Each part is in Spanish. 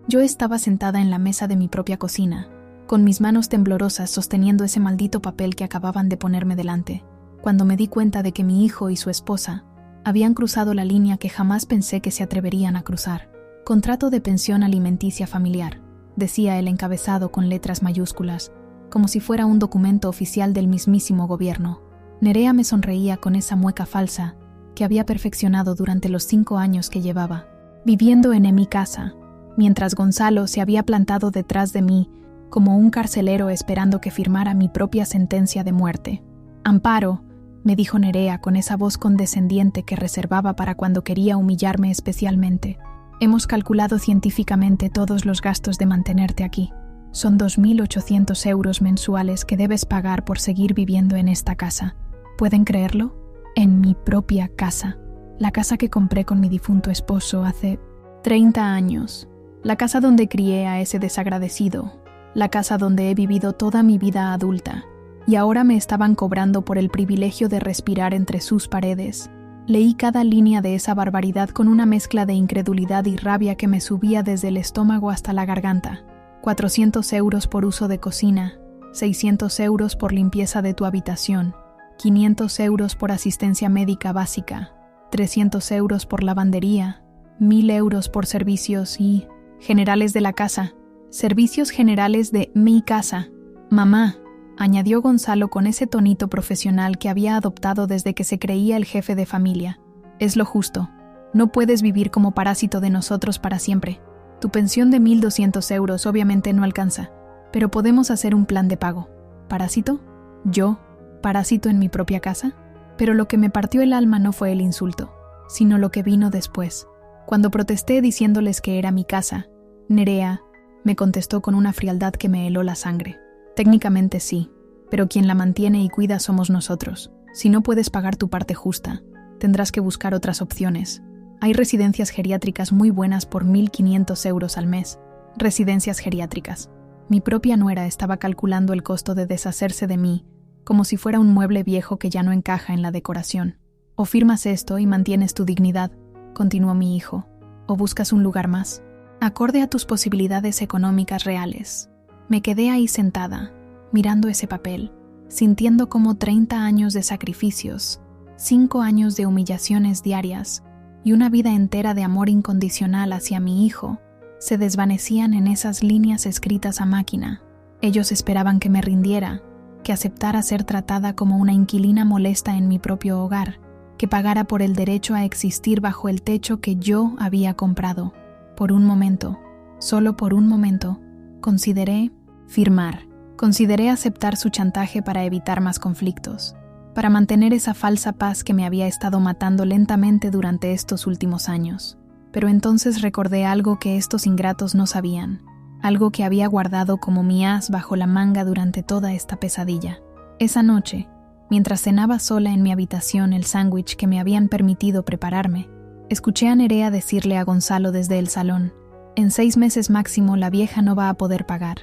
Yo estaba sentada en la mesa de mi propia cocina, con mis manos temblorosas sosteniendo ese maldito papel que acababan de ponerme delante, cuando me di cuenta de que mi hijo y su esposa habían cruzado la línea que jamás pensé que se atreverían a cruzar. Contrato de pensión alimenticia familiar, decía el encabezado con letras mayúsculas, como si fuera un documento oficial del mismísimo gobierno. Nerea me sonreía con esa mueca falsa que había perfeccionado durante los 5 años que llevaba viviendo en mi casa, mientras Gonzalo se había plantado detrás de mí como un carcelero esperando que firmara mi propia sentencia de muerte. «Amparo», me dijo Nerea con esa voz condescendiente que reservaba para cuando quería humillarme especialmente. «Hemos calculado científicamente todos los gastos de mantenerte aquí. Son 2.800 euros mensuales que debes pagar por seguir viviendo en esta casa. ¿Pueden creerlo? En mi propia casa. La casa que compré con mi difunto esposo hace 30 años. La casa donde crié a ese desagradecido. La casa donde he vivido toda mi vida adulta. Y ahora me estaban cobrando por el privilegio de respirar entre sus paredes». Leí cada línea de esa barbaridad con una mezcla de incredulidad y rabia que me subía desde el estómago hasta la garganta. 400 euros por uso de cocina, 600 euros por limpieza de tu habitación, 500 euros por asistencia médica básica, 300 euros por lavandería, 1.000 euros por servicios y generales de la casa. Servicios generales de mi casa. Mamá, añadió Gonzalo con ese tonito profesional que había adoptado desde que se creía el jefe de familia. Es lo justo. No puedes vivir como parásito de nosotros para siempre. Tu pensión de 1.200 euros obviamente no alcanza, pero podemos hacer un plan de pago. ¿Parásito? ¿Yo? ¿Parásito en mi propia casa? Pero lo que me partió el alma no fue el insulto, sino lo que vino después. Cuando protesté diciéndoles que era mi casa, Nerea me contestó con una frialdad que me heló la sangre. Técnicamente sí, pero quien la mantiene y cuida somos nosotros. Si no puedes pagar tu parte justa, tendrás que buscar otras opciones. Hay residencias geriátricas muy buenas por 1.500 euros al mes. Residencias geriátricas. Mi propia nuera estaba calculando el costo de deshacerse de mí, como si fuera un mueble viejo que ya no encaja en la decoración. O firmas esto y mantienes tu dignidad, continuó mi hijo, o buscas un lugar más, acorde a tus posibilidades económicas reales. Me quedé ahí sentada, mirando ese papel, sintiendo como 30 años de sacrificios, 5 años de humillaciones diarias y una vida entera de amor incondicional hacia mi hijo se desvanecían en esas líneas escritas a máquina. Ellos esperaban que me rindiera, que aceptara ser tratada como una inquilina molesta en mi propio hogar, que pagara por el derecho a existir bajo el techo que yo había comprado. Por un momento, solo por un momento, consideré firmar. Consideré aceptar su chantaje para evitar más conflictos, para mantener esa falsa paz que me había estado matando lentamente durante estos últimos años. Pero entonces recordé algo que estos ingratos no sabían, algo que había guardado como mi as bajo la manga durante toda esta pesadilla. Esa noche, mientras cenaba sola en mi habitación el sándwich que me habían permitido prepararme, escuché a Nerea decirle a Gonzalo desde el salón: «En 6 meses máximo la vieja no va a poder pagar.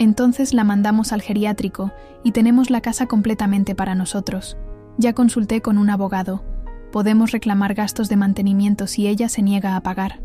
Entonces la mandamos al geriátrico y tenemos la casa completamente para nosotros. Ya consulté con un abogado. Podemos reclamar gastos de mantenimiento si ella se niega a pagar».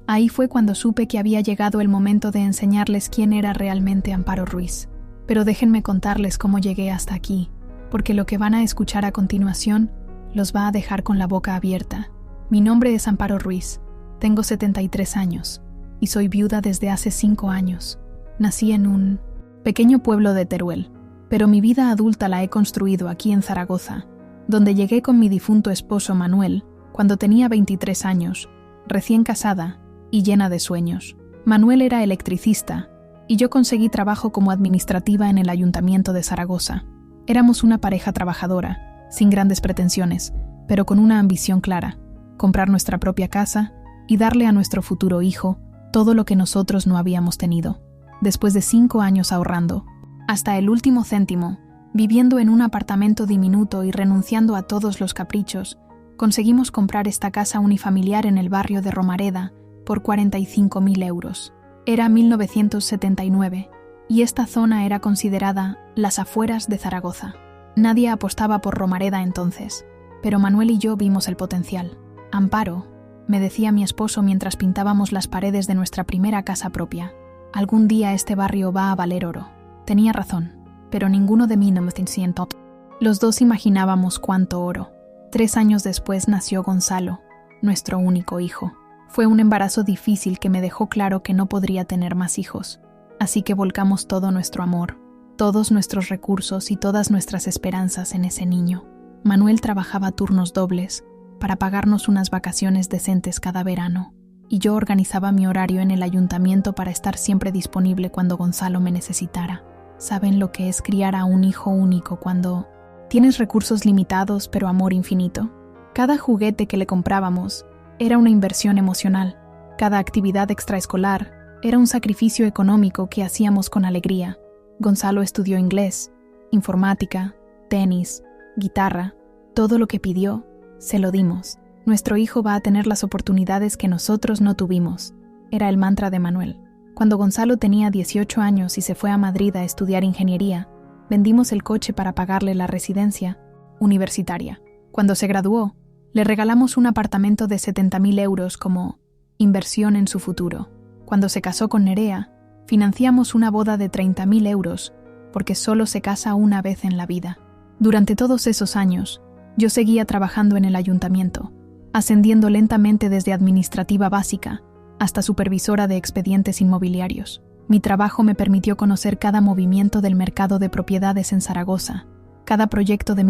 Ahí fue cuando supe que había llegado el momento de enseñarles quién era realmente Amparo Ruiz. Pero déjenme contarles cómo llegué hasta aquí, porque lo que van a escuchar a continuación los va a dejar con la boca abierta. Mi nombre es Amparo Ruiz, tengo 73 años y soy viuda desde hace 5 años. Nací en un pequeño pueblo de Teruel, pero mi vida adulta la he construido aquí en Zaragoza, donde llegué con mi difunto esposo Manuel cuando tenía 23 años, recién casada y llena de sueños. Manuel era electricista y yo conseguí trabajo como administrativa en el Ayuntamiento de Zaragoza. Éramos una pareja trabajadora, sin grandes pretensiones, pero con una ambición clara: comprar nuestra propia casa y darle a nuestro futuro hijo todo lo que nosotros no habíamos tenido. Después de 5 años ahorrando, hasta el último céntimo, viviendo en un apartamento diminuto y renunciando a todos los caprichos, conseguimos comprar esta casa unifamiliar en el barrio de Romareda por 45.000 euros. Era 1979 y esta zona era considerada las afueras de Zaragoza. Nadie apostaba por Romareda entonces, pero Manuel y yo vimos el potencial. Amparo, me decía mi esposo mientras pintábamos las paredes de nuestra primera casa propia. Algún día este barrio va a valer oro. Tenía razón, pero ninguno de mí no me siento. Los dos imaginábamos cuánto oro. 3 años después nació Gonzalo, nuestro único hijo. Fue un embarazo difícil que me dejó claro que no podría tener más hijos. Así que volcamos todo nuestro amor, todos nuestros recursos y todas nuestras esperanzas en ese niño. Manuel trabajaba turnos dobles para pagarnos unas vacaciones decentes cada verano, y yo organizaba mi horario en el ayuntamiento para estar siempre disponible cuando Gonzalo me necesitara. ¿Saben lo que es criar a un hijo único cuando tienes recursos limitados pero amor infinito? Cada juguete que le comprábamos era una inversión emocional. Cada actividad extraescolar era un sacrificio económico que hacíamos con alegría. Gonzalo estudió inglés, informática, tenis, guitarra. Todo lo que pidió, se lo dimos. Nuestro hijo va a tener las oportunidades que nosotros no tuvimos. Era el mantra de Manuel. Cuando Gonzalo tenía 18 años y se fue a Madrid a estudiar ingeniería, vendimos el coche para pagarle la residencia universitaria. Cuando se graduó, le regalamos un apartamento de 70.000 euros como inversión en su futuro. Cuando se casó con Nerea, financiamos una boda de 30.000 euros, porque solo se casa una vez en la vida. Durante todos esos años, yo seguía trabajando en el ayuntamiento, ascendiendo lentamente desde administrativa básica hasta supervisora de expedientes inmobiliarios. Mi trabajo me permitió conocer cada movimiento del mercado de propiedades en Zaragoza, cada proyecto de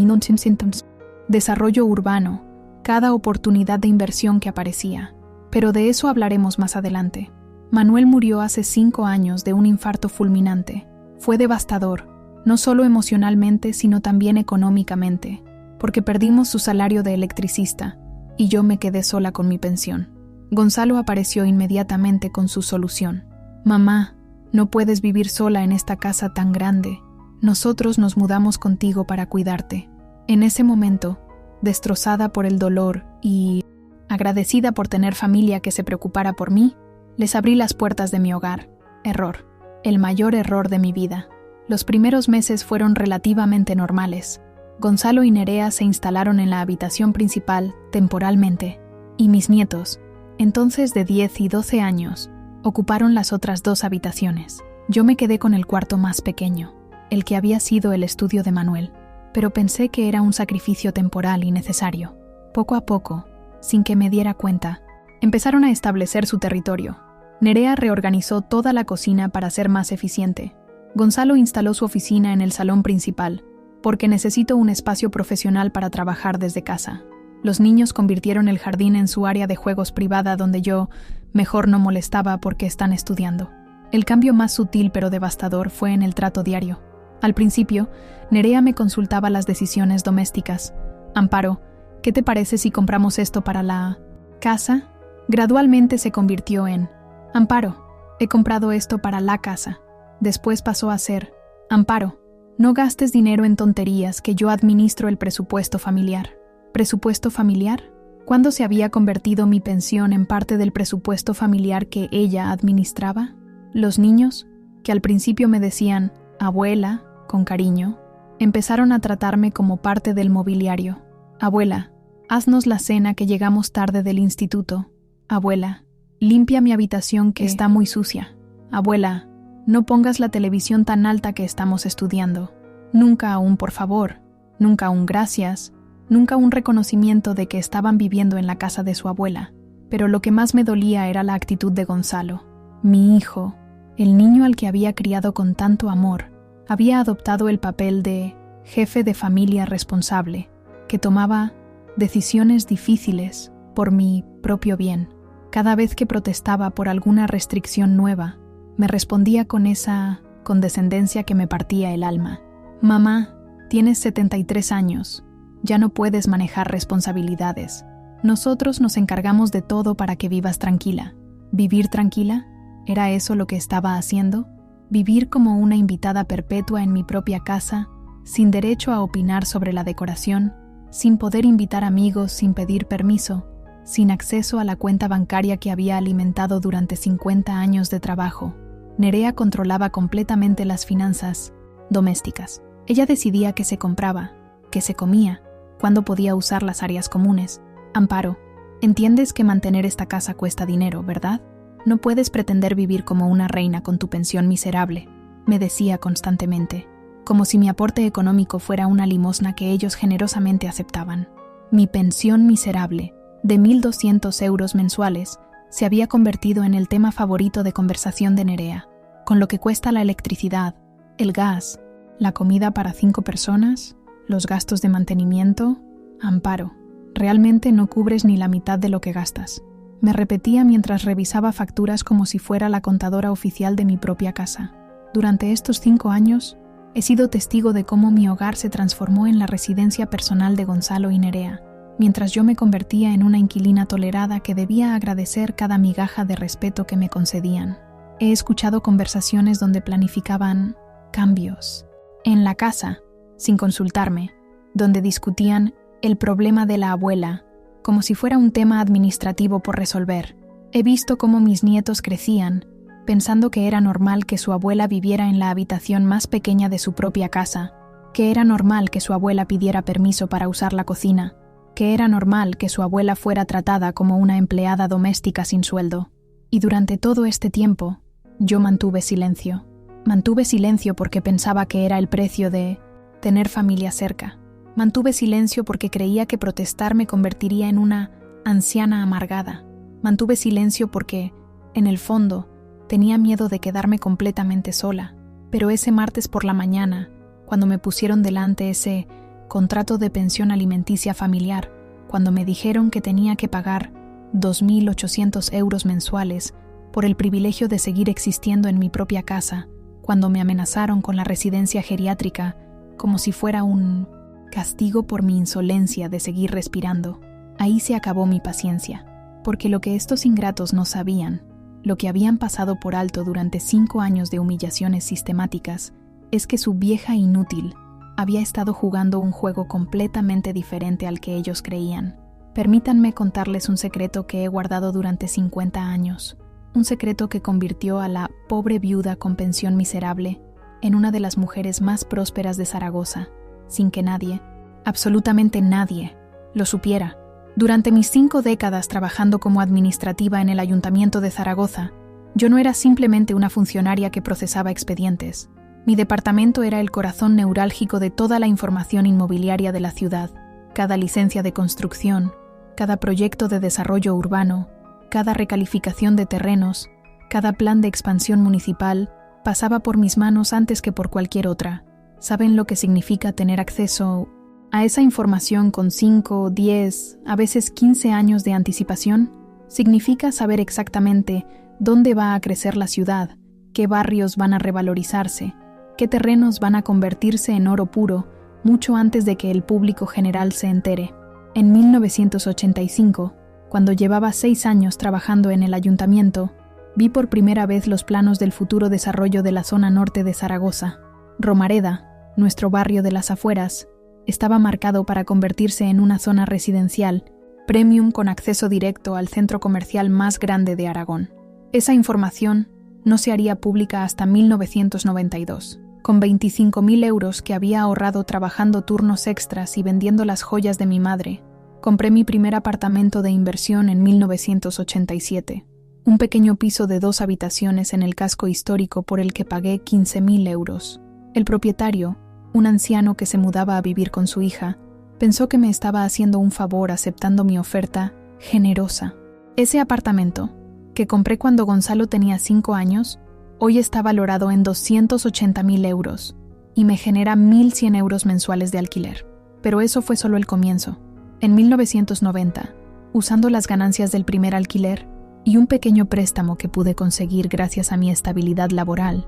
desarrollo urbano, cada oportunidad de inversión que aparecía. Pero de eso hablaremos más adelante. Manuel murió hace 5 años de un infarto fulminante. Fue devastador, no solo emocionalmente, sino también económicamente, porque perdimos su salario de electricista y yo me quedé sola con mi pensión. Gonzalo apareció inmediatamente con su solución. Mamá, no puedes vivir sola en esta casa tan grande. Nosotros nos mudamos contigo para cuidarte. En ese momento, destrozada por el dolor y agradecida por tener familia que se preocupara por mí, les abrí las puertas de mi hogar. Error. El mayor error de mi vida. Los primeros meses fueron relativamente normales. Gonzalo y Nerea se instalaron en la habitación principal temporalmente, y mis nietos, entonces de 10 y 12 años, ocuparon las otras 2 habitaciones. Yo me quedé con el cuarto más pequeño, el que había sido el estudio de Manuel, pero pensé que era un sacrificio temporal y necesario. Poco a poco, sin que me diera cuenta, empezaron a establecer su territorio. Nerea reorganizó toda la cocina para ser más eficiente. Gonzalo instaló su oficina en el salón principal, porque necesito un espacio profesional para trabajar desde casa. Los niños convirtieron el jardín en su área de juegos privada donde yo mejor no molestaba porque están estudiando. El cambio más sutil pero devastador fue en el trato diario. Al principio, Nerea me consultaba las decisiones domésticas. Amparo, ¿qué te parece si compramos esto para la casa? Gradualmente se convirtió en Amparo, he comprado esto para la casa. Después pasó a ser Amparo, no gastes dinero en tonterías que yo administro el presupuesto familiar. ¿Presupuesto familiar? ¿Cuándo se había convertido mi pensión en parte del presupuesto familiar que ella administraba? Los niños, que al principio me decían abuela, con cariño, empezaron a tratarme como parte del mobiliario. Abuela, haznos la cena que llegamos tarde del instituto. Abuela, limpia mi habitación que está muy sucia. Abuela, no pongas la televisión tan alta que estamos estudiando. Nunca un por favor, nunca un gracias, nunca un reconocimiento de que estaban viviendo en la casa de su abuela. Pero lo que más me dolía era la actitud de Gonzalo. Mi hijo, el niño al que había criado con tanto amor, había adoptado el papel de jefe de familia responsable, que tomaba decisiones difíciles por mi propio bien. Cada vez que protestaba por alguna restricción nueva, me respondía con esa condescendencia que me partía el alma. Mamá, tienes 73 años. Ya no puedes manejar responsabilidades. Nosotros nos encargamos de todo para que vivas tranquila. ¿Vivir tranquila? ¿Era eso lo que estaba haciendo? ¿Vivir como una invitada perpetua en mi propia casa, sin derecho a opinar sobre la decoración, sin poder invitar amigos sin pedir permiso, sin acceso a la cuenta bancaria que había alimentado durante 50 años de trabajo? Nerea controlaba completamente las finanzas domésticas. Ella decidía qué se compraba, qué se comía, cuándo podía usar las áreas comunes. Amparo, Entiendes que mantener esta casa cuesta dinero, ¿verdad? No puedes pretender vivir como una reina con tu pensión miserable, me decía constantemente, como si mi aporte económico fuera una limosna que ellos generosamente aceptaban. Mi pensión miserable, de 1.200 euros mensuales, se había convertido en el tema favorito de conversación de Nerea, con lo que cuesta la electricidad, el gas, la comida para 5 personas, los gastos de mantenimiento. Amparo, realmente no cubres ni la mitad de lo que gastas. Me repetía mientras revisaba facturas como si fuera la contadora oficial de mi propia casa. Durante estos 5 años, he sido testigo de cómo mi hogar se transformó en la residencia personal de Gonzalo y Nerea, mientras yo me convertía en una inquilina tolerada que debía agradecer cada migaja de respeto que me concedían. He escuchado conversaciones donde planificaban cambios en la casa, sin consultarme, donde discutían el problema de la abuela, como si fuera un tema administrativo por resolver. He visto cómo mis nietos crecían, pensando que era normal que su abuela viviera en la habitación más pequeña de su propia casa, que era normal que su abuela pidiera permiso para usar la cocina, que era normal que su abuela fuera tratada como una empleada doméstica sin sueldo. Y durante todo este tiempo, yo mantuve silencio. Mantuve silencio porque pensaba que era el precio de tener familia cerca. Mantuve silencio porque creía que protestar me convertiría en una anciana amargada. Mantuve silencio porque, en el fondo, tenía miedo de quedarme completamente sola. Pero ese martes por la mañana, cuando me pusieron delante ese contrato de pensión alimenticia familiar, cuando me dijeron que tenía que pagar 2.800 euros mensuales por el privilegio de seguir existiendo en mi propia casa, cuando me amenazaron con la residencia geriátrica como si fuera un castigo por mi insolencia de seguir respirando, ahí se acabó mi paciencia, porque lo que estos ingratos no sabían, lo que habían pasado por alto durante 5 años de humillaciones sistemáticas, es que su vieja inútil había estado jugando un juego completamente diferente al que ellos creían. Permítanme contarles un secreto que he guardado durante 50 años, un secreto que convirtió a la pobre viuda con pensión miserable en una de las mujeres más prósperas de Zaragoza, sin que nadie, absolutamente nadie, lo supiera. Durante mis 5 décadas trabajando como administrativa en el Ayuntamiento de Zaragoza, yo no era simplemente una funcionaria que procesaba expedientes. Mi departamento era el corazón neurálgico de toda la información inmobiliaria de la ciudad. Cada licencia de construcción, cada proyecto de desarrollo urbano, cada recalificación de terrenos, cada plan de expansión municipal, pasaba por mis manos antes que por cualquier otra. ¿Saben lo que significa tener acceso a esa información con 5, 10, a veces 15 años de anticipación? Significa saber exactamente dónde va a crecer la ciudad, qué barrios van a revalorizarse, qué terrenos van a convertirse en oro puro mucho antes de que el público general se entere. En 1985, cuando llevaba 6 años trabajando en el ayuntamiento, vi por primera vez los planos del futuro desarrollo de la zona norte de Zaragoza. Romareda, nuestro barrio de las afueras, estaba marcado para convertirse en una zona residencial, premium con acceso directo al centro comercial más grande de Aragón. Esa información no se haría pública hasta 1992. Con 25.000 euros que había ahorrado trabajando turnos extras y vendiendo las joyas de mi madre, compré mi primer apartamento de inversión en 1987. Un pequeño piso de 2 habitaciones en el casco histórico por el que pagué 15.000 euros. El propietario, un anciano que se mudaba a vivir con su hija, pensó que me estaba haciendo un favor aceptando mi oferta generosa. Ese apartamento, que compré cuando Gonzalo tenía 5 años, hoy está valorado en 280.000 euros y me genera 1.100 euros mensuales de alquiler. Pero eso fue solo el comienzo. En 1990, usando las ganancias del primer alquiler y un pequeño préstamo que pude conseguir gracias a mi estabilidad laboral,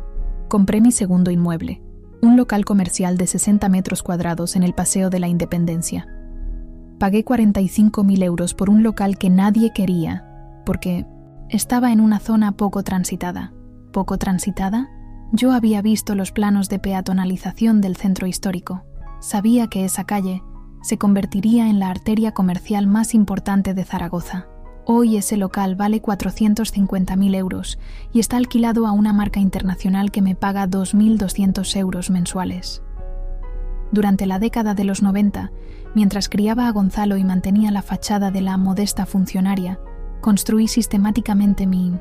compré mi segundo inmueble, un local comercial de 60 metros cuadrados en el Paseo de la Independencia. Pagué 45.000 euros por un local que nadie quería, porque estaba en una zona poco transitada. ¿Poco transitada? Yo había visto los planos de peatonalización del centro histórico. Sabía que esa calle se convertiría en la arteria comercial más importante de Zaragoza. Hoy ese local vale 450.000 euros y está alquilado a una marca internacional que me paga 2.200 euros mensuales. Durante la década de los 90, mientras criaba a Gonzalo y mantenía la fachada de la modesta funcionaria, construí sistemáticamente mi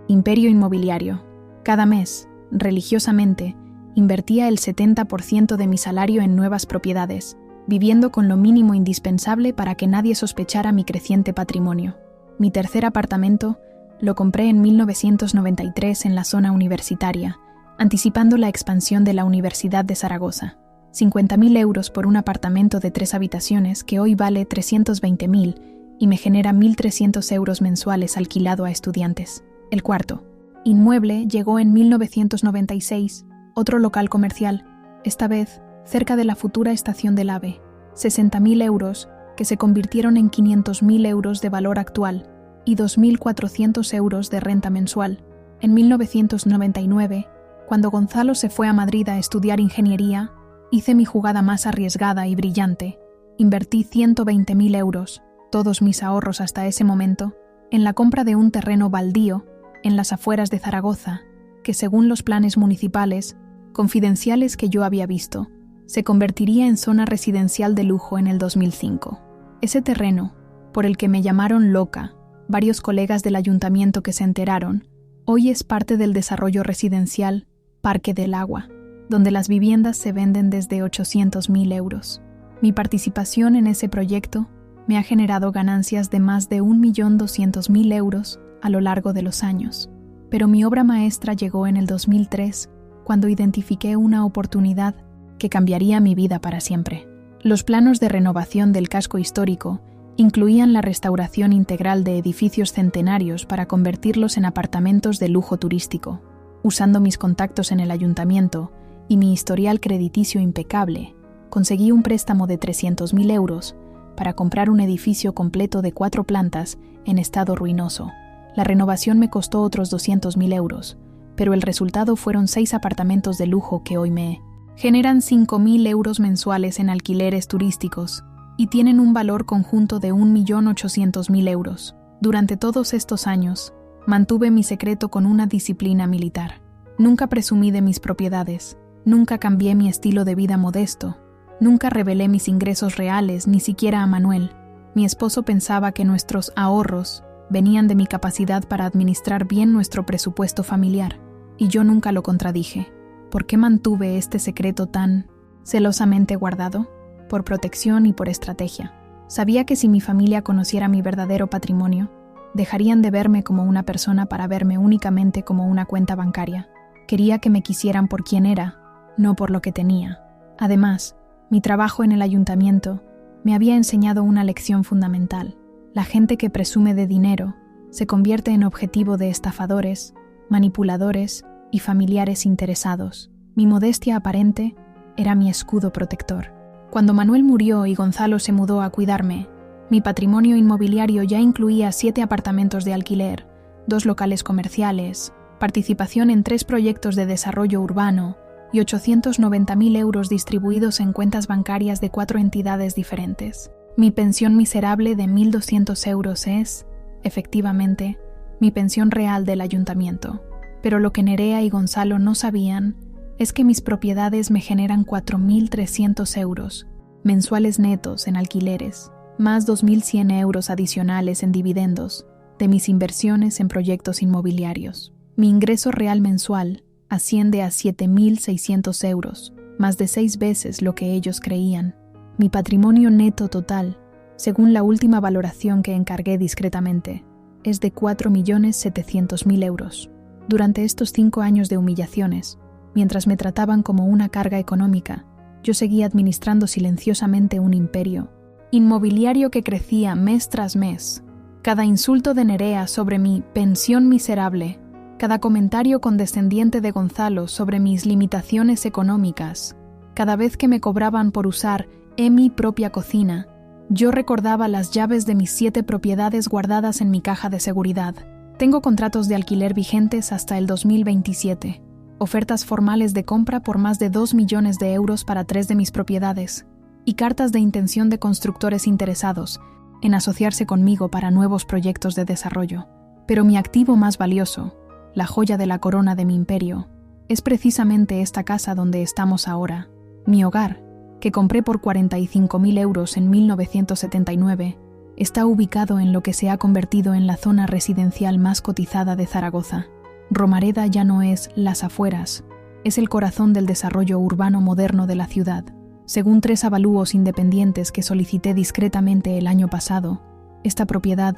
imperio inmobiliario. Cada mes, religiosamente, invertía el 70% de mi salario en nuevas propiedades, viviendo con lo mínimo indispensable para que nadie sospechara mi creciente patrimonio. Mi tercer apartamento lo compré en 1993 en la zona universitaria, anticipando la expansión de la Universidad de Zaragoza. 50.000 euros por un apartamento de 3 habitaciones que hoy vale 320.000 y me genera 1.300 euros mensuales alquilado a estudiantes. El cuarto inmueble llegó en 1996, otro local comercial, esta vez cerca de la futura estación del AVE. 60.000 euros que se convirtieron en 500.000 euros de valor actual y 2.400 euros de renta mensual. En 1999, cuando Gonzalo se fue a Madrid a estudiar ingeniería, hice mi jugada más arriesgada y brillante. Invertí 120.000 euros, todos mis ahorros hasta ese momento, en la compra de un terreno baldío en las afueras de Zaragoza, que según los planes municipales, confidenciales que yo había visto, se convertiría en zona residencial de lujo en el 2005. Ese terreno, por el que me llamaron loca, varios colegas del ayuntamiento que se enteraron, hoy es parte del desarrollo residencial Parque del Agua, donde las viviendas se venden desde 800.000 euros. Mi participación en ese proyecto me ha generado ganancias de más de 1.200.000 euros a lo largo de los años. Pero mi obra maestra llegó en el 2003, cuando identifiqué una oportunidad que cambiaría mi vida para siempre. Los planos de renovación del casco histórico incluían la restauración integral de edificios centenarios para convertirlos en apartamentos de lujo turístico. Usando mis contactos en el ayuntamiento y mi historial crediticio impecable, conseguí un préstamo de 300.000 euros para comprar un edificio completo de 4 plantas en estado ruinoso. La renovación me costó otros 200.000 euros, pero el resultado fueron 6 apartamentos de lujo que hoy me generan 5.000 euros mensuales en alquileres turísticos y tienen un valor conjunto de 1.800.000 euros. Durante todos estos años, mantuve mi secreto con una disciplina militar. Nunca presumí de mis propiedades, nunca cambié mi estilo de vida modesto, nunca revelé mis ingresos reales, ni siquiera a Manuel. Mi esposo pensaba que nuestros ahorros venían de mi capacidad para administrar bien nuestro presupuesto familiar, y yo nunca lo contradije. ¿Por qué mantuve este secreto tan celosamente guardado? Por protección y por estrategia. Sabía que si mi familia conociera mi verdadero patrimonio, dejarían de verme como una persona para verme únicamente como una cuenta bancaria. Quería que me quisieran por quien era, no por lo que tenía. Además, mi trabajo en el ayuntamiento me había enseñado una lección fundamental. La gente que presume de dinero se convierte en objetivo de estafadores, manipuladores y familiares interesados. Mi modestia aparente era mi escudo protector. Cuando Manuel murió y Gonzalo se mudó a cuidarme, mi patrimonio inmobiliario ya incluía 7 apartamentos de alquiler, 2 locales comerciales, participación en 3 proyectos de desarrollo urbano y 890.000 euros distribuidos en cuentas bancarias de 4 entidades diferentes. Mi pensión miserable de 1.200 euros es, efectivamente, mi pensión real del ayuntamiento. Pero lo que Nerea y Gonzalo no sabían es que mis propiedades me generan 4.300 euros mensuales netos en alquileres, más 2.100 euros adicionales en dividendos de mis inversiones en proyectos inmobiliarios. Mi ingreso real mensual asciende a 7.600 euros, más de 6 veces lo que ellos creían. Mi patrimonio neto total, según la última valoración que encargué discretamente, es de 4.700.000 euros. Durante estos 5 años de humillaciones, mientras me trataban como una carga económica, yo seguía administrando silenciosamente un imperio inmobiliario que crecía mes tras mes. Cada insulto de Nerea sobre mi pensión miserable, cada comentario condescendiente de Gonzalo sobre mis limitaciones económicas, cada vez que me cobraban por usar mi propia cocina, yo recordaba las llaves de mis 7 propiedades guardadas en mi caja de seguridad. Tengo contratos de alquiler vigentes hasta el 2027, ofertas formales de compra por más de 2 millones de euros para 3 de mis propiedades, y cartas de intención de constructores interesados en asociarse conmigo para nuevos proyectos de desarrollo. Pero mi activo más valioso, la joya de la corona de mi imperio, es precisamente esta casa donde estamos ahora, mi hogar, que compré por 45.000 euros en 1979, está ubicado en lo que se ha convertido en la zona residencial más cotizada de Zaragoza. Romareda ya no es las afueras, es el corazón del desarrollo urbano moderno de la ciudad. Según 3 avalúos independientes que solicité discretamente el año pasado, esta propiedad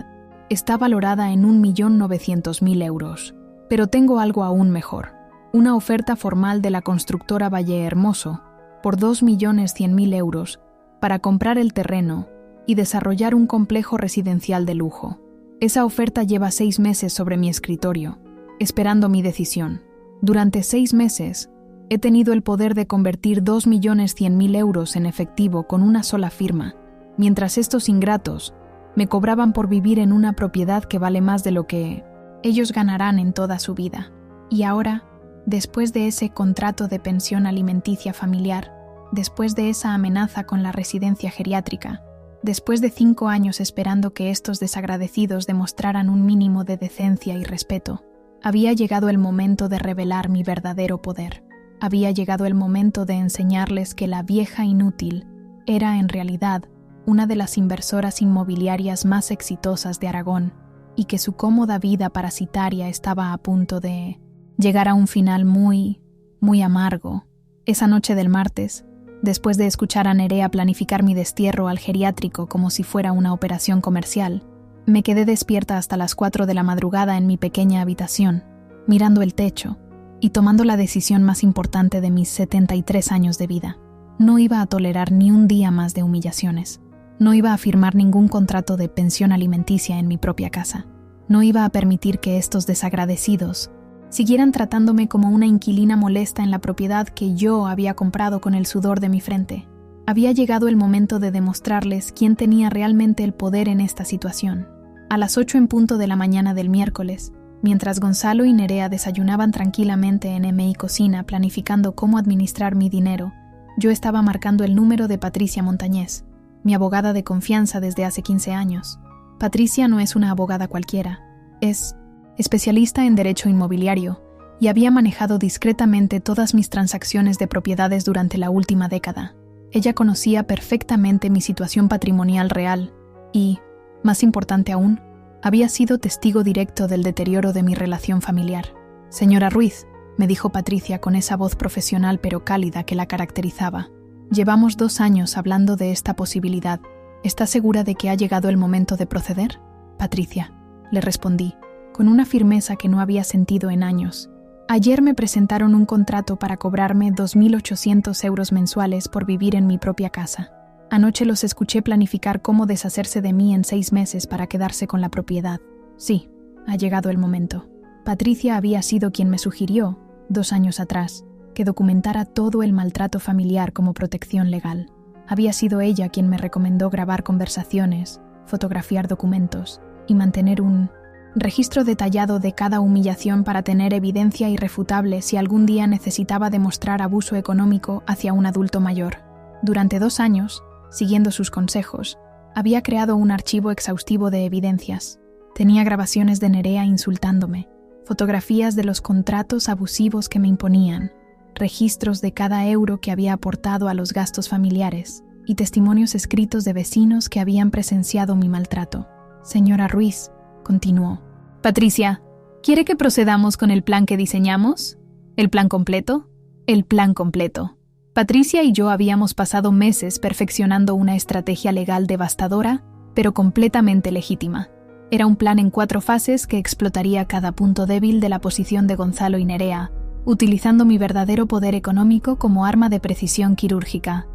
está valorada en 1.900.000 euros. Pero tengo algo aún mejor, una oferta formal de la constructora Vallehermoso por 2.100.000 euros para comprar el terreno y desarrollar un complejo residencial de lujo. Esa oferta lleva 6 meses sobre mi escritorio, esperando mi decisión. Durante 6 meses, he tenido el poder de convertir 2.100.000 euros en efectivo con una sola firma, mientras estos ingratos me cobraban por vivir en una propiedad que vale más de lo que ellos ganarán en toda su vida. Y ahora, después de ese contrato de pensión alimenticia familiar, después de esa amenaza con la residencia geriátrica, después de 5 años esperando que estos desagradecidos demostraran un mínimo de decencia y respeto, había llegado el momento de revelar mi verdadero poder. Había llegado el momento de enseñarles que la vieja inútil era en realidad una de las inversoras inmobiliarias más exitosas de Aragón y que su cómoda vida parasitaria estaba a punto de llegar a un final muy, muy amargo. Esa noche del martes, después de escuchar a Nerea planificar mi destierro al geriátrico como si fuera una operación comercial, me quedé despierta hasta las 4 de la madrugada en mi pequeña habitación, mirando el techo y tomando la decisión más importante de mis 73 años de vida. No iba a tolerar ni un día más de humillaciones. No iba a firmar ningún contrato de pensión alimenticia en mi propia casa. No iba a permitir que estos desagradecidos siguieran tratándome como una inquilina molesta en la propiedad que yo había comprado con el sudor de mi frente. Había llegado el momento de demostrarles quién tenía realmente el poder en esta situación. A las 8 en punto de la mañana del miércoles, mientras Gonzalo y Nerea desayunaban tranquilamente en MI Cocina planificando cómo administrar mi dinero, yo estaba marcando el número de Patricia Montañés, mi abogada de confianza desde hace 15 años. Patricia no es una abogada cualquiera, es especialista en derecho inmobiliario y había manejado discretamente todas mis transacciones de propiedades durante la última década. Ella conocía perfectamente mi situación patrimonial real y, más importante aún, había sido testigo directo del deterioro de mi relación familiar. Señora Ruiz, me dijo Patricia con esa voz profesional pero cálida que la caracterizaba. Llevamos 2 años hablando de esta posibilidad. ¿Está segura de que ha llegado el momento de proceder? Patricia, le respondí, con una firmeza que no había sentido en años. Ayer me presentaron un contrato para cobrarme 2.800 euros mensuales por vivir en mi propia casa. Anoche los escuché planificar cómo deshacerse de mí en 6 meses para quedarse con la propiedad. Sí, ha llegado el momento. Patricia había sido quien me sugirió, 2 años atrás, que documentara todo el maltrato familiar como protección legal. Había sido ella quien me recomendó grabar conversaciones, fotografiar documentos y mantener un registro detallado de cada humillación para tener evidencia irrefutable si algún día necesitaba demostrar abuso económico hacia un adulto mayor. Durante 2 años, siguiendo sus consejos, había creado un archivo exhaustivo de evidencias. Tenía grabaciones de Nerea insultándome, fotografías de los contratos abusivos que me imponían, registros de cada euro que había aportado a los gastos familiares y testimonios escritos de vecinos que habían presenciado mi maltrato. Señora Ruiz, continuó. Patricia, ¿quiere que procedamos con el plan que diseñamos? ¿El plan completo? El plan completo. Patricia y yo habíamos pasado meses perfeccionando una estrategia legal devastadora, pero completamente legítima. Era un plan en 4 fases que explotaría cada punto débil de la posición de Gonzalo y Nerea, utilizando mi verdadero poder económico como arma de precisión quirúrgica.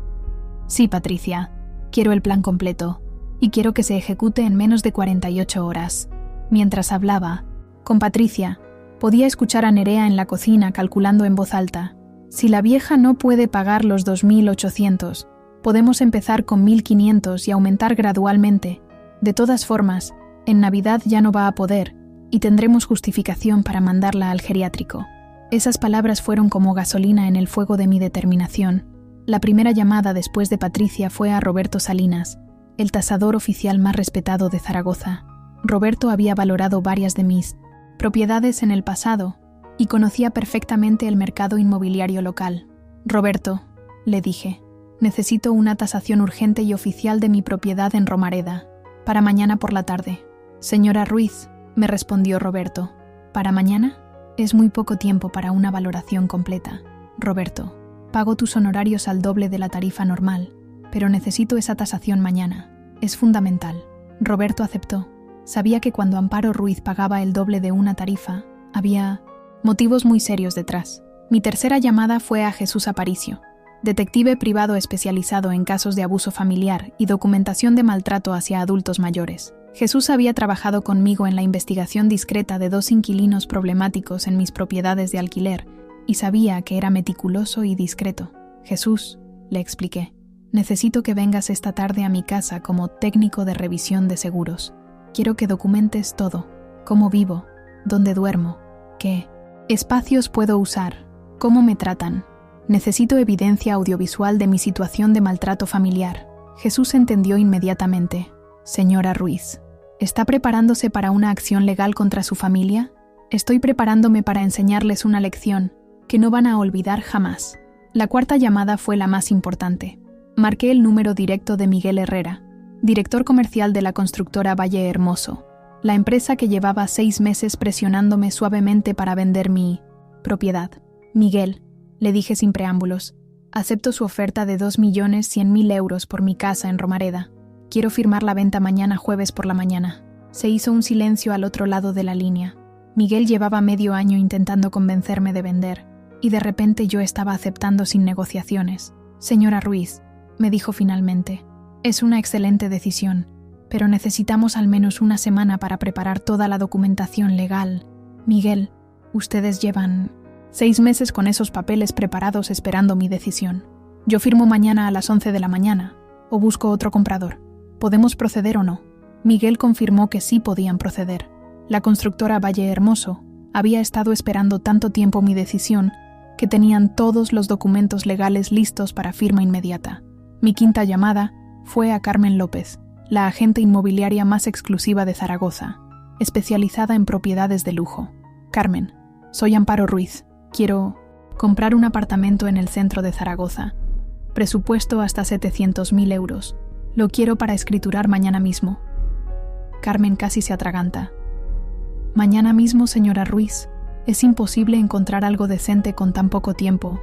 Sí, Patricia, quiero el plan completo, y quiero que se ejecute en menos de 48 horas. Mientras hablaba, con Patricia, podía escuchar a Nerea en la cocina calculando en voz alta. Si la vieja no puede pagar los 2.800, podemos empezar con 1.500 y aumentar gradualmente. De todas formas, en Navidad ya no va a poder, y tendremos justificación para mandarla al geriátrico. Esas palabras fueron como gasolina en el fuego de mi determinación. La primera llamada después de Patricia fue a Roberto Salinas, el tasador oficial más respetado de Zaragoza. Roberto había valorado varias de mis propiedades en el pasado y conocía perfectamente el mercado inmobiliario local. Roberto, le dije, Necesito una tasación urgente y oficial de mi propiedad en Romareda, para mañana por la tarde. Señora Ruiz, me respondió Roberto. ¿Para mañana? Es muy poco tiempo para una valoración completa. Roberto, pago tus honorarios al doble de la tarifa normal, pero necesito esa tasación mañana. Es fundamental. Roberto aceptó. Sabía que cuando Amparo Ruiz pagaba el doble de una tarifa, había motivos muy serios detrás. Mi tercera llamada fue a Jesús Aparicio, detective privado especializado en casos de abuso familiar y documentación de maltrato hacia adultos mayores. Jesús había trabajado conmigo en la investigación discreta de 2 inquilinos problemáticos en mis propiedades de alquiler y sabía que era meticuloso y discreto. Jesús, le expliqué, necesito que vengas esta tarde a mi casa como técnico de revisión de seguros. Quiero que documentes todo, cómo vivo, dónde duermo, qué espacios puedo usar, cómo me tratan. Necesito evidencia audiovisual de mi situación de maltrato familiar. Jesús entendió inmediatamente. Señora Ruiz, ¿está preparándose para una acción legal contra su familia? Estoy preparándome para enseñarles una lección que no van a olvidar jamás. La cuarta llamada fue la más importante. Marqué el número directo de Miguel Herrera, director comercial de la constructora Valle Hermoso, la empresa que llevaba 6 meses presionándome suavemente para vender mi propiedad. Miguel, le dije sin preámbulos, acepto su oferta de 2.100.000 euros por mi casa en Romareda. Quiero firmar la venta mañana jueves por la mañana. Se hizo un silencio al otro lado de la línea. Miguel llevaba medio año intentando convencerme de vender, y de repente yo estaba aceptando sin negociaciones. Señora Ruiz, me dijo finalmente, es una excelente decisión, pero necesitamos al menos una semana para preparar toda la documentación legal. Miguel, ustedes llevan 6 meses con esos papeles preparados esperando mi decisión. Yo firmo mañana a las 11 de la mañana, o busco otro comprador. ¿Podemos proceder o no? Miguel confirmó que sí podían proceder. La constructora Valle Hermoso había estado esperando tanto tiempo mi decisión que tenían todos los documentos legales listos para firma inmediata. Mi quinta llamada fue a Carmen López, la agente inmobiliaria más exclusiva de Zaragoza, especializada en propiedades de lujo. Carmen, soy Amparo Ruiz. Quiero comprar un apartamento en el centro de Zaragoza. Presupuesto hasta 700.000 euros. Lo quiero para escriturar mañana mismo. Carmen casi se atraganta. Mañana mismo, señora Ruiz. Es imposible encontrar algo decente con tan poco tiempo.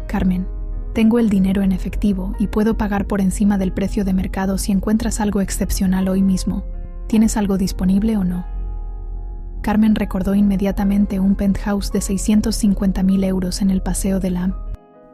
Carmen, tengo el dinero en efectivo y puedo pagar por encima del precio de mercado si encuentras algo excepcional hoy mismo. ¿Tienes algo disponible o no? Carmen recordó inmediatamente un penthouse de 650.000 euros en el Paseo de la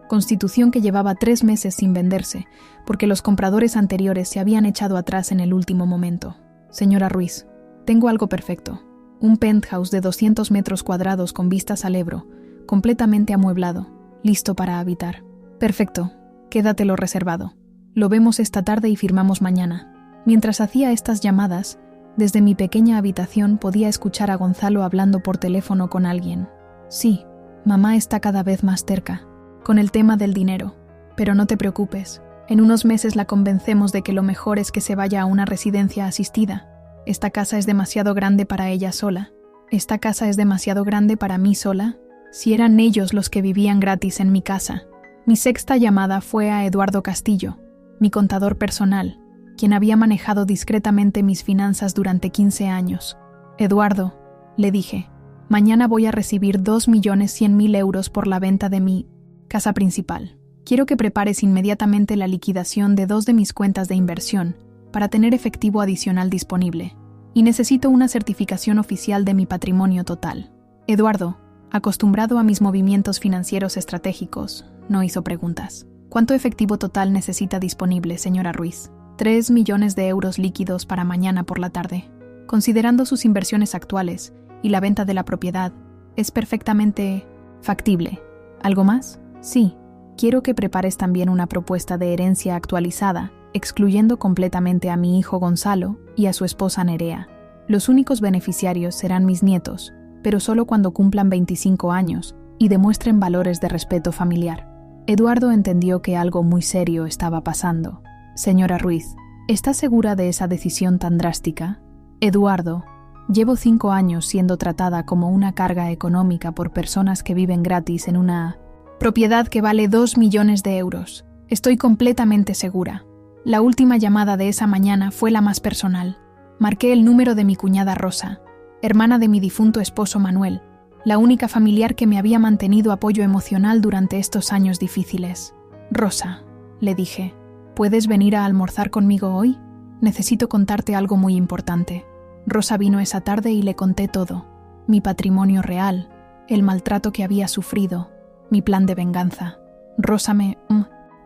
Constitución que llevaba 3 meses sin venderse, porque los compradores anteriores se habían echado atrás en el último momento. Señora Ruiz, tengo algo perfecto. Un penthouse de 200 metros cuadrados con vistas al Ebro, completamente amueblado, listo para habitar. Perfecto, quédatelo reservado. Lo vemos esta tarde y firmamos mañana. Mientras hacía estas llamadas, desde mi pequeña habitación podía escuchar a Gonzalo hablando por teléfono con alguien. Sí, mamá está cada vez más terca, con el tema del dinero. Pero no te preocupes, en unos meses la convencemos de que lo mejor es que se vaya a una residencia asistida. Esta casa es demasiado grande para ella sola. ¿Esta casa es demasiado grande para mí sola? Si eran ellos los que vivían gratis en mi casa. Mi sexta llamada fue a Eduardo Castillo, mi contador personal, quien había manejado discretamente mis finanzas durante 15 años. Eduardo, le dije, mañana voy a recibir 2.100.000 euros por la venta de mi casa principal. Quiero que prepares inmediatamente la liquidación de 2 de mis cuentas de inversión para tener efectivo adicional disponible. Y necesito una certificación oficial de mi patrimonio total. Eduardo, acostumbrado a mis movimientos financieros estratégicos, no hizo preguntas. ¿Cuánto efectivo total necesita disponible, señora Ruiz? 3 millones de euros líquidos para mañana por la tarde. Considerando sus inversiones actuales y la venta de la propiedad, es perfectamente factible. ¿Algo más? Sí. Quiero que prepares también una propuesta de herencia actualizada, excluyendo completamente a mi hijo Gonzalo y a su esposa Nerea. Los únicos beneficiarios serán mis nietos, pero solo cuando cumplan 25 años y demuestren valores de respeto familiar. Eduardo entendió que algo muy serio estaba pasando. Señora Ruiz, ¿está segura de esa decisión tan drástica? Eduardo, llevo 5 años siendo tratada como una carga económica por personas que viven gratis en una propiedad que vale 2 millones de euros. Estoy completamente segura. La última llamada de esa mañana fue la más personal. Marqué el número de mi cuñada Rosa, hermana de mi difunto esposo Manuel, la única familiar que me había mantenido apoyo emocional durante estos años difíciles. Rosa, le dije, ¿puedes venir a almorzar conmigo hoy? Necesito contarte algo muy importante. Rosa vino esa tarde y le conté todo. Mi patrimonio real, el maltrato que había sufrido, mi plan de venganza. Rosa me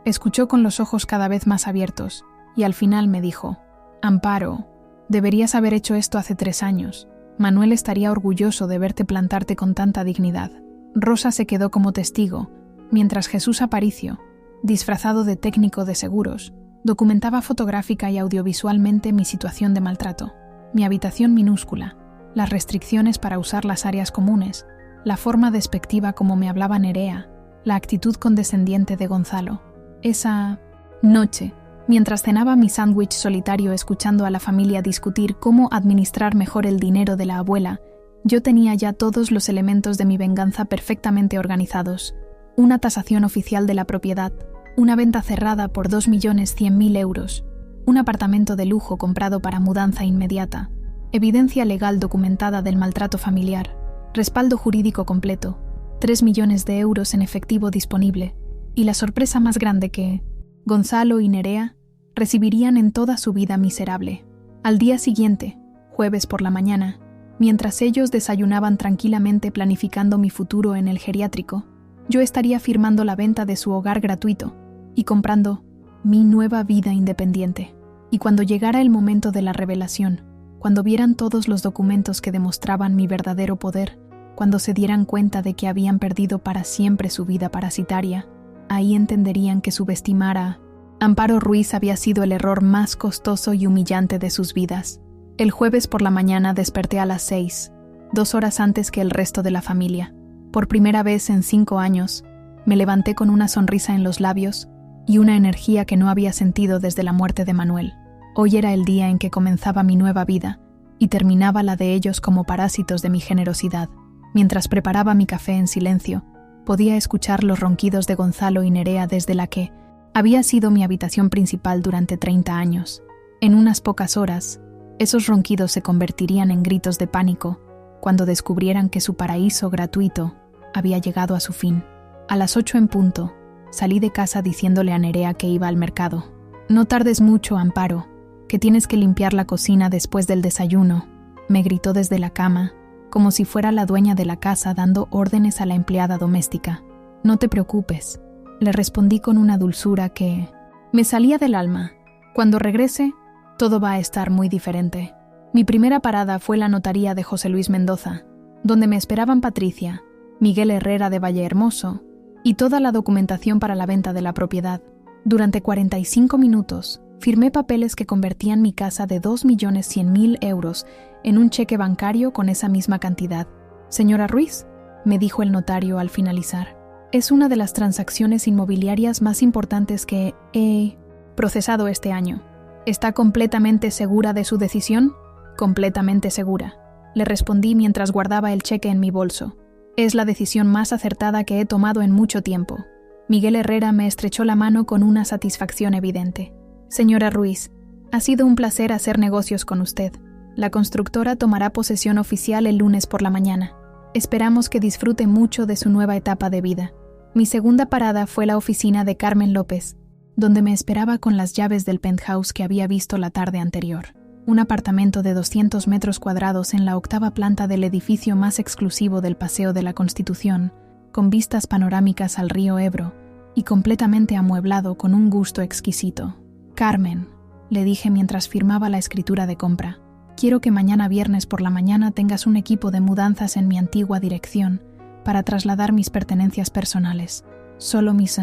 escuchó con los ojos cada vez más abiertos y al final me dijo, Amparo, deberías haber hecho esto hace 3 años. Manuel estaría orgulloso de verte plantarte con tanta dignidad. Rosa se quedó como testigo, mientras Jesús Aparicio, disfrazado de técnico de seguros, documentaba fotográfica y audiovisualmente mi situación de maltrato, mi habitación minúscula, las restricciones para usar las áreas comunes, la forma despectiva como me hablaba Nerea, la actitud condescendiente de Gonzalo. Esa noche, mientras cenaba mi sándwich solitario escuchando a la familia discutir cómo administrar mejor el dinero de la abuela, yo tenía ya todos los elementos de mi venganza perfectamente organizados. Una tasación oficial de la propiedad, una venta cerrada por 2.100.000 euros, un apartamento de lujo comprado para mudanza inmediata, evidencia legal documentada del maltrato familiar, respaldo jurídico completo, 3 millones de euros en efectivo disponible, y la sorpresa más grande que Gonzalo y Nerea recibirían en toda su vida miserable. Al día siguiente, jueves por la mañana, mientras ellos desayunaban tranquilamente planificando mi futuro en el geriátrico, yo estaría firmando la venta de su hogar gratuito y comprando mi nueva vida independiente. Y cuando llegara el momento de la revelación, cuando vieran todos los documentos que demostraban mi verdadero poder, cuando se dieran cuenta de que habían perdido para siempre su vida parasitaria, ahí entenderían que subestimar a Amparo Ruiz había sido el error más costoso y humillante de sus vidas. El jueves por la mañana desperté a las 6, 2 horas antes que el resto de la familia. Por primera vez en 5 años, me levanté con una sonrisa en los labios y una energía que no había sentido desde la muerte de Manuel. Hoy era el día en que comenzaba mi nueva vida y terminaba la de ellos como parásitos de mi generosidad. Mientras preparaba mi café en silencio, podía escuchar los ronquidos de Gonzalo y Nerea desde la que había sido mi habitación principal durante 30 años. En unas pocas horas, esos ronquidos se convertirían en gritos de pánico cuando descubrieran que su paraíso gratuito había llegado a su fin. A las 8 en punto, salí de casa diciéndole a Nerea que iba al mercado. «No tardes mucho, Amparo, que tienes que limpiar la cocina después del desayuno», me gritó desde la cama, como si fuera la dueña de la casa dando órdenes a la empleada doméstica. «No te preocupes», le respondí con una dulzura que me salía del alma. «Cuando regrese, todo va a estar muy diferente». Mi primera parada fue la notaría de José Luis Mendoza, donde me esperaban Patricia, Miguel Herrera de Vallehermoso y toda la documentación para la venta de la propiedad. Durante 45 minutos, firmé papeles que convertían mi casa de 2.100.000 euros en un cheque bancario con esa misma cantidad. «Señora Ruiz», me dijo el notario al finalizar, «es una de las transacciones inmobiliarias más importantes que he procesado este año. ¿Está completamente segura de su decisión?» «Completamente segura», le respondí mientras guardaba el cheque en mi bolso. «Es la decisión más acertada que he tomado en mucho tiempo». Miguel Herrera me estrechó la mano con una satisfacción evidente. «Señora Ruiz, ha sido un placer hacer negocios con usted. La constructora tomará posesión oficial el lunes por la mañana. Esperamos que disfrute mucho de su nueva etapa de vida». Mi segunda parada fue la oficina de Carmen López, donde me esperaba con las llaves del penthouse que había visto la tarde anterior. Un apartamento de 200 metros cuadrados en la 8ª planta del edificio más exclusivo del Paseo de la Constitución, con vistas panorámicas al río Ebro y completamente amueblado con un gusto exquisito. «Carmen», le dije mientras firmaba la escritura de compra, «quiero que mañana viernes por la mañana tengas un equipo de mudanzas en mi antigua dirección para trasladar mis pertenencias personales. Solo mis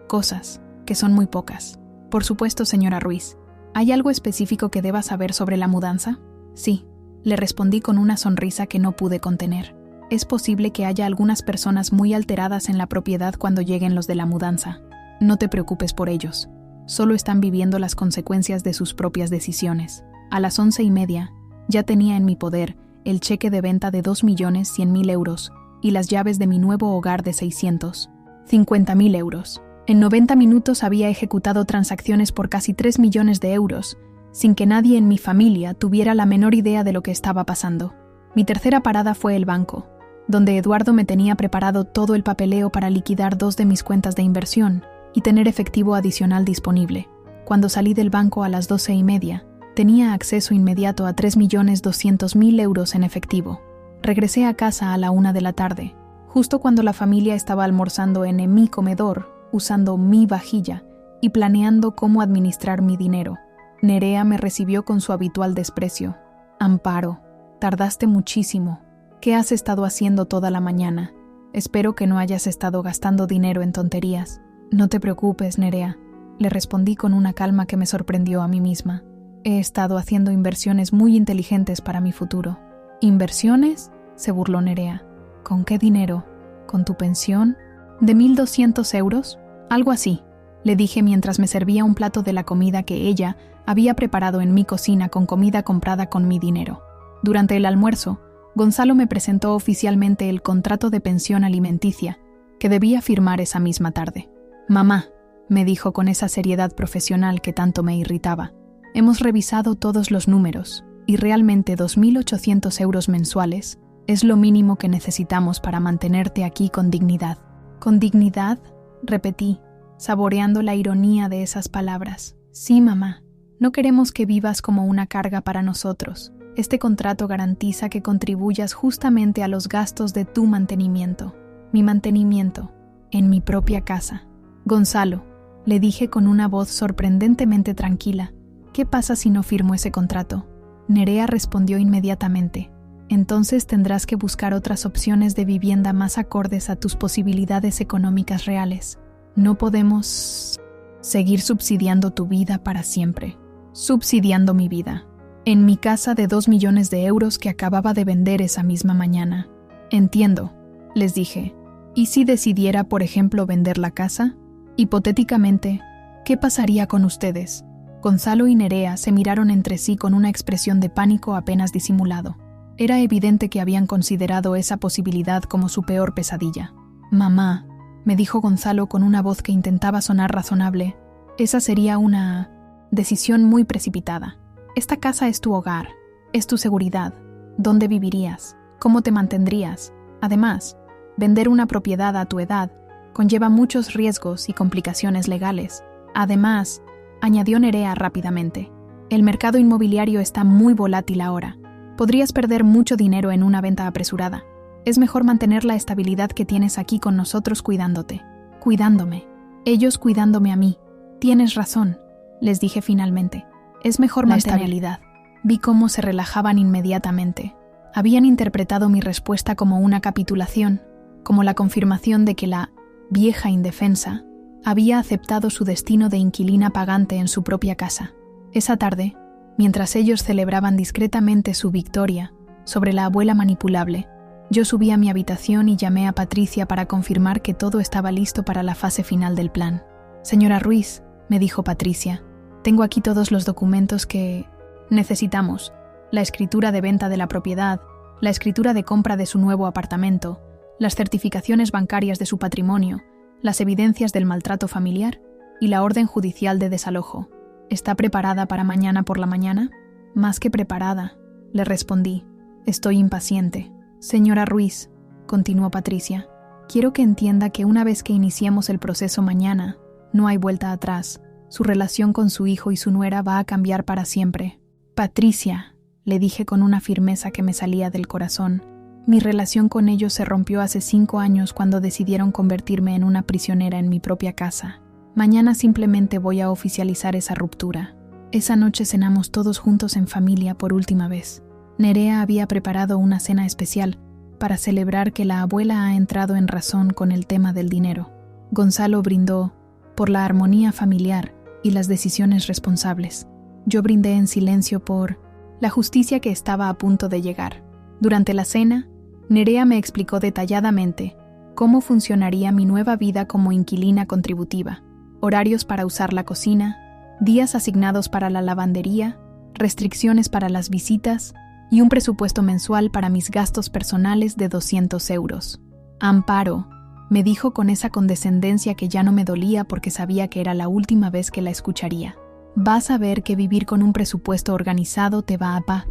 cosas, que son muy pocas». «Por supuesto, señora Ruiz. ¿Hay algo específico que deba saber sobre la mudanza?» «Sí», le respondí con una sonrisa que no pude contener. «Es posible que haya algunas personas muy alteradas en la propiedad cuando lleguen los de la mudanza. No te preocupes por ellos. Solo están viviendo las consecuencias de sus propias decisiones». A las 11:30, ya tenía en mi poder el cheque de venta de 2.100.000 euros y las llaves de mi nuevo hogar de 650.000 euros. En 90 minutos había ejecutado transacciones por casi 3 millones de euros, sin que nadie en mi familia tuviera la menor idea de lo que estaba pasando. Mi tercera parada fue el banco, donde Eduardo me tenía preparado todo el papeleo para liquidar 2 de mis cuentas de inversión y tener efectivo adicional disponible. Cuando salí del banco a las 12:30, tenía acceso inmediato a 3.200.000 euros en efectivo. Regresé a casa a la 1 de la tarde, justo cuando la familia estaba almorzando en mi comedor, usando mi vajilla y planeando cómo administrar mi dinero. Nerea me recibió con su habitual desprecio. «Amparo, tardaste muchísimo. ¿Qué has estado haciendo toda la mañana? Espero que no hayas estado gastando dinero en tonterías». «No te preocupes, Nerea», le respondí con una calma que me sorprendió a mí misma. «He estado haciendo inversiones muy inteligentes para mi futuro». «¿Inversiones?», se burló Nerea. «¿Con qué dinero? ¿Con tu pensión? ¿De 1.200 euros? Algo así», le dije mientras me servía un plato de la comida que ella había preparado en mi cocina con comida comprada con mi dinero. Durante el almuerzo, Gonzalo me presentó oficialmente el contrato de pensión alimenticia que debía firmar esa misma tarde. «Mamá», me dijo con esa seriedad profesional que tanto me irritaba, «hemos revisado todos los números y realmente 2.800 euros mensuales es lo mínimo que necesitamos para mantenerte aquí con dignidad». «¿Con dignidad?», repetí, saboreando la ironía de esas palabras. «Sí, mamá. No queremos que vivas como una carga para nosotros. Este contrato garantiza que contribuyas justamente a los gastos de tu mantenimiento. Mi mantenimiento, en mi propia casa». «Gonzalo», le dije con una voz sorprendentemente tranquila, «¿qué pasa si no firmo ese contrato?». Nerea respondió inmediatamente, «Entonces tendrás que buscar otras opciones de vivienda más acordes a tus posibilidades económicas reales. No podemos seguir subsidiando tu vida para siempre». Subsidiando mi vida. En mi casa de 2 millones de euros que acababa de vender esa misma mañana. «Entiendo», les dije. «¿Y si decidiera, por ejemplo, vender la casa? Hipotéticamente, ¿qué pasaría con ustedes?». Gonzalo y Nerea se miraron entre sí con una expresión de pánico apenas disimulado. Era evidente que habían considerado esa posibilidad como su peor pesadilla. «Mamá», me dijo Gonzalo con una voz que intentaba sonar razonable, «esa sería una decisión muy precipitada. Esta casa es tu hogar, es tu seguridad. ¿Dónde vivirías? ¿Cómo te mantendrías? Además, vender una propiedad a tu edad conlleva muchos riesgos y complicaciones legales. Además», añadió Nerea rápidamente, «el mercado inmobiliario está muy volátil ahora. Podrías perder mucho dinero en una venta apresurada. Es mejor mantener la estabilidad que tienes aquí con nosotros cuidándote. Cuidándome. Ellos cuidándome a mí. Tienes razón», les dije finalmente. «Es mejor mantener la estabilidad». Vi cómo se relajaban inmediatamente. Habían interpretado mi respuesta como una capitulación, como la confirmación de que la vieja indefensa había aceptado su destino de inquilina pagante en su propia casa. Esa tarde, mientras ellos celebraban discretamente su victoria sobre la abuela manipulable, yo subí a mi habitación y llamé a Patricia para confirmar que todo estaba listo para la fase final del plan. «Señora Ruiz», me dijo Patricia, «tengo aquí todos los documentos que necesitamos: la escritura de venta de la propiedad, la escritura de compra de su nuevo apartamento, las certificaciones bancarias de su patrimonio, las evidencias del maltrato familiar y la orden judicial de desalojo. ¿Está preparada para mañana por la mañana?». «Más que preparada», le respondí. «Estoy impaciente». «Señora Ruiz», continuó Patricia, «quiero que entienda que una vez que iniciemos el proceso mañana, no hay vuelta atrás. Su relación con su hijo y su nuera va a cambiar para siempre». «Patricia», le dije con una firmeza que me salía del corazón, «mi relación con ellos se rompió hace 5 años cuando decidieron convertirme en una prisionera en mi propia casa. Mañana simplemente voy a oficializar esa ruptura». Esa noche cenamos todos juntos en familia por última vez. Nerea había preparado una cena especial para celebrar que la abuela ha entrado en razón con el tema del dinero. Gonzalo brindó por la armonía familiar y las decisiones responsables. Yo brindé en silencio por la justicia que estaba a punto de llegar. Durante la cena, Nerea me explicó detalladamente cómo funcionaría mi nueva vida como inquilina contributiva: horarios para usar la cocina, días asignados para la lavandería, restricciones para las visitas y un presupuesto mensual para mis gastos personales de 200 euros. «Amparo», me dijo con esa condescendencia que ya no me dolía porque sabía que era la última vez que la escucharía. Vas a ver que vivir con un presupuesto organizado te va a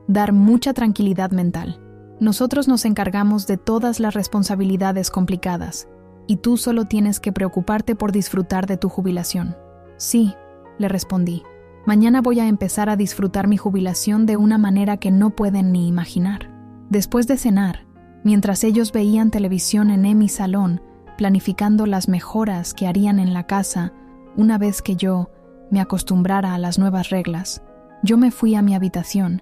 dar mucha tranquilidad mental. Nosotros nos encargamos de todas las responsabilidades complicadas, y tú solo tienes que preocuparte por disfrutar de tu jubilación. Sí, le respondí. Mañana voy a empezar a disfrutar mi jubilación de una manera que no pueden ni imaginar. Después de cenar, mientras ellos veían televisión en mi salón, planificando las mejoras que harían en la casa una vez que yo me acostumbrara a las nuevas reglas, yo me fui a mi habitación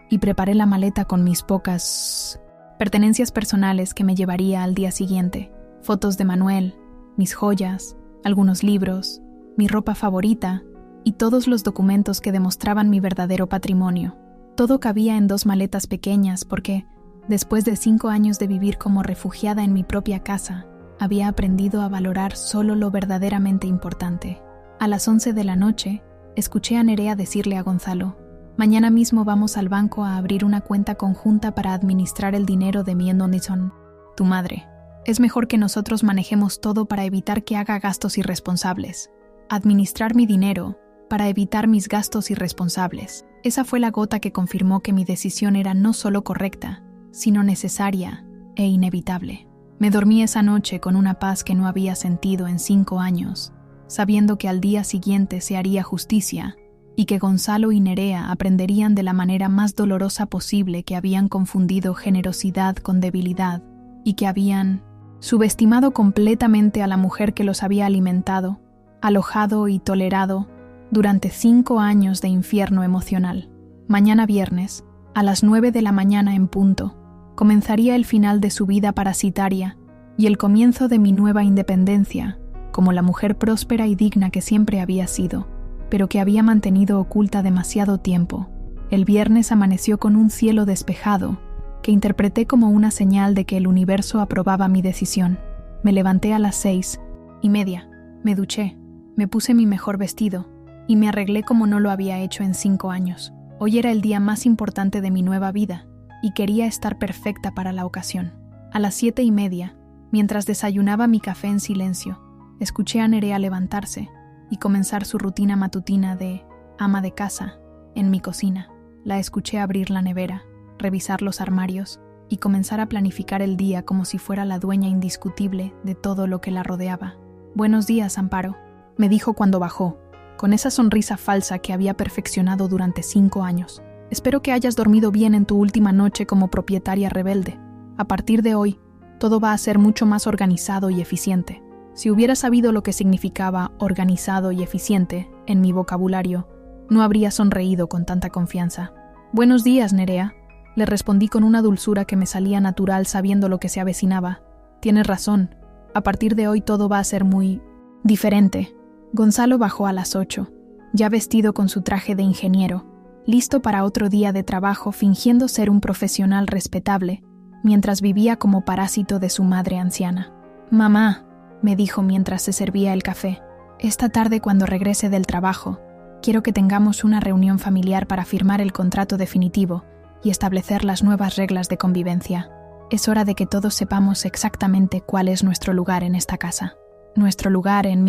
y preparé la maleta con mis pocas pertenencias personales que me llevaría al día siguiente. Fotos de Manuel, mis joyas, algunos libros, mi ropa favorita y todos los documentos que demostraban mi verdadero patrimonio. Todo cabía en 2 maletas pequeñas porque, después de 5 años de vivir como refugiada en mi propia casa, había aprendido a valorar solo lo verdaderamente importante. A las 11 de la noche, escuché a Nerea decirle a Gonzalo: «Mañana mismo vamos al banco a abrir una cuenta conjunta para administrar el dinero de mi Endonison, tu madre. Es mejor que nosotros manejemos todo para evitar que haga gastos irresponsables. Administrar mi dinero para evitar mis gastos irresponsables». Esa fue la gota que confirmó que mi decisión era no solo correcta, sino necesaria e inevitable. Me dormí esa noche con una paz que no había sentido en 5 años, sabiendo que al día siguiente se haría justicia y que Gonzalo y Nerea aprenderían de la manera más dolorosa posible que habían confundido generosidad con debilidad y que habían subestimado completamente a la mujer que los había alimentado, alojado y tolerado durante 5 años de infierno emocional. Mañana viernes, a las 9 de la mañana en punto, comenzaría el final de su vida parasitaria y el comienzo de mi nueva independencia, como la mujer próspera y digna que siempre había sido, pero que había mantenido oculta demasiado tiempo. El viernes amaneció con un cielo despejado, que interpreté como una señal de que el universo aprobaba mi decisión. Me levanté a las 6:30, me duché, me puse mi mejor vestido y me arreglé como no lo había hecho en 5 años. Hoy era el día más importante de mi nueva vida y quería estar perfecta para la ocasión. A las 7:30, mientras desayunaba mi café en silencio, escuché a Nerea levantarse y comenzar su rutina matutina de ama de casa en mi cocina. La escuché abrir la nevera, revisar los armarios y comenzar a planificar el día como si fuera la dueña indiscutible de todo lo que la rodeaba. «Buenos días, Amparo», me dijo cuando bajó, con esa sonrisa falsa que había perfeccionado durante 5 años. «Espero que hayas dormido bien en tu última noche como propietaria rebelde. A partir de hoy, todo va a ser mucho más organizado y eficiente». Si hubiera sabido lo que significaba organizado y eficiente en mi vocabulario, no habría sonreído con tanta confianza. «Buenos días, Nerea», le respondí con una dulzura que me salía natural sabiendo lo que se avecinaba. «Tienes razón. A partir de hoy todo va a ser muy diferente». Gonzalo bajó a las 8, ya vestido con su traje de ingeniero, listo para otro día de trabajo fingiendo ser un profesional respetable, mientras vivía como parásito de su madre anciana. «Mamá», me dijo mientras se servía el café, «esta tarde cuando regrese del trabajo, quiero que tengamos una reunión familiar para firmar el contrato definitivo y establecer las nuevas reglas de convivencia. Es hora de que todos sepamos exactamente cuál es nuestro lugar en esta casa. Nuestro lugar en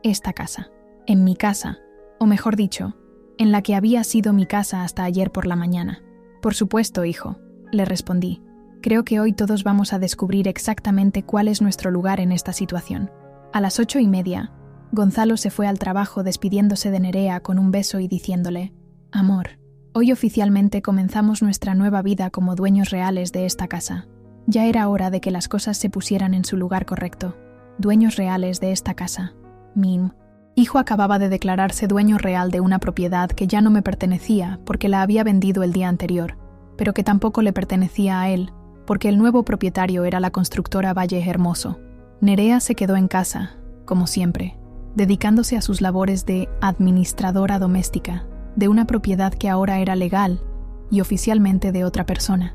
esta casa. En mi casa, o mejor dicho, en la que había sido mi casa hasta ayer por la mañana». «Por supuesto, hijo», le respondí. «Creo que hoy todos vamos a descubrir exactamente cuál es nuestro lugar en esta situación». A las 8:30, Gonzalo se fue al trabajo despidiéndose de Nerea con un beso y diciéndole: «Amor, hoy oficialmente comenzamos nuestra nueva vida como dueños reales de esta casa. Ya era hora de que las cosas se pusieran en su lugar correcto. Dueños reales de esta casa. Mi hijo acababa de declararse dueño real de una propiedad que ya no me pertenecía porque la había vendido el día anterior, pero que tampoco le pertenecía a él, porque el nuevo propietario era la constructora Valle Hermoso». Nerea se quedó en casa, como siempre, dedicándose a sus labores de administradora doméstica de una propiedad que ahora era legal y oficialmente de otra persona.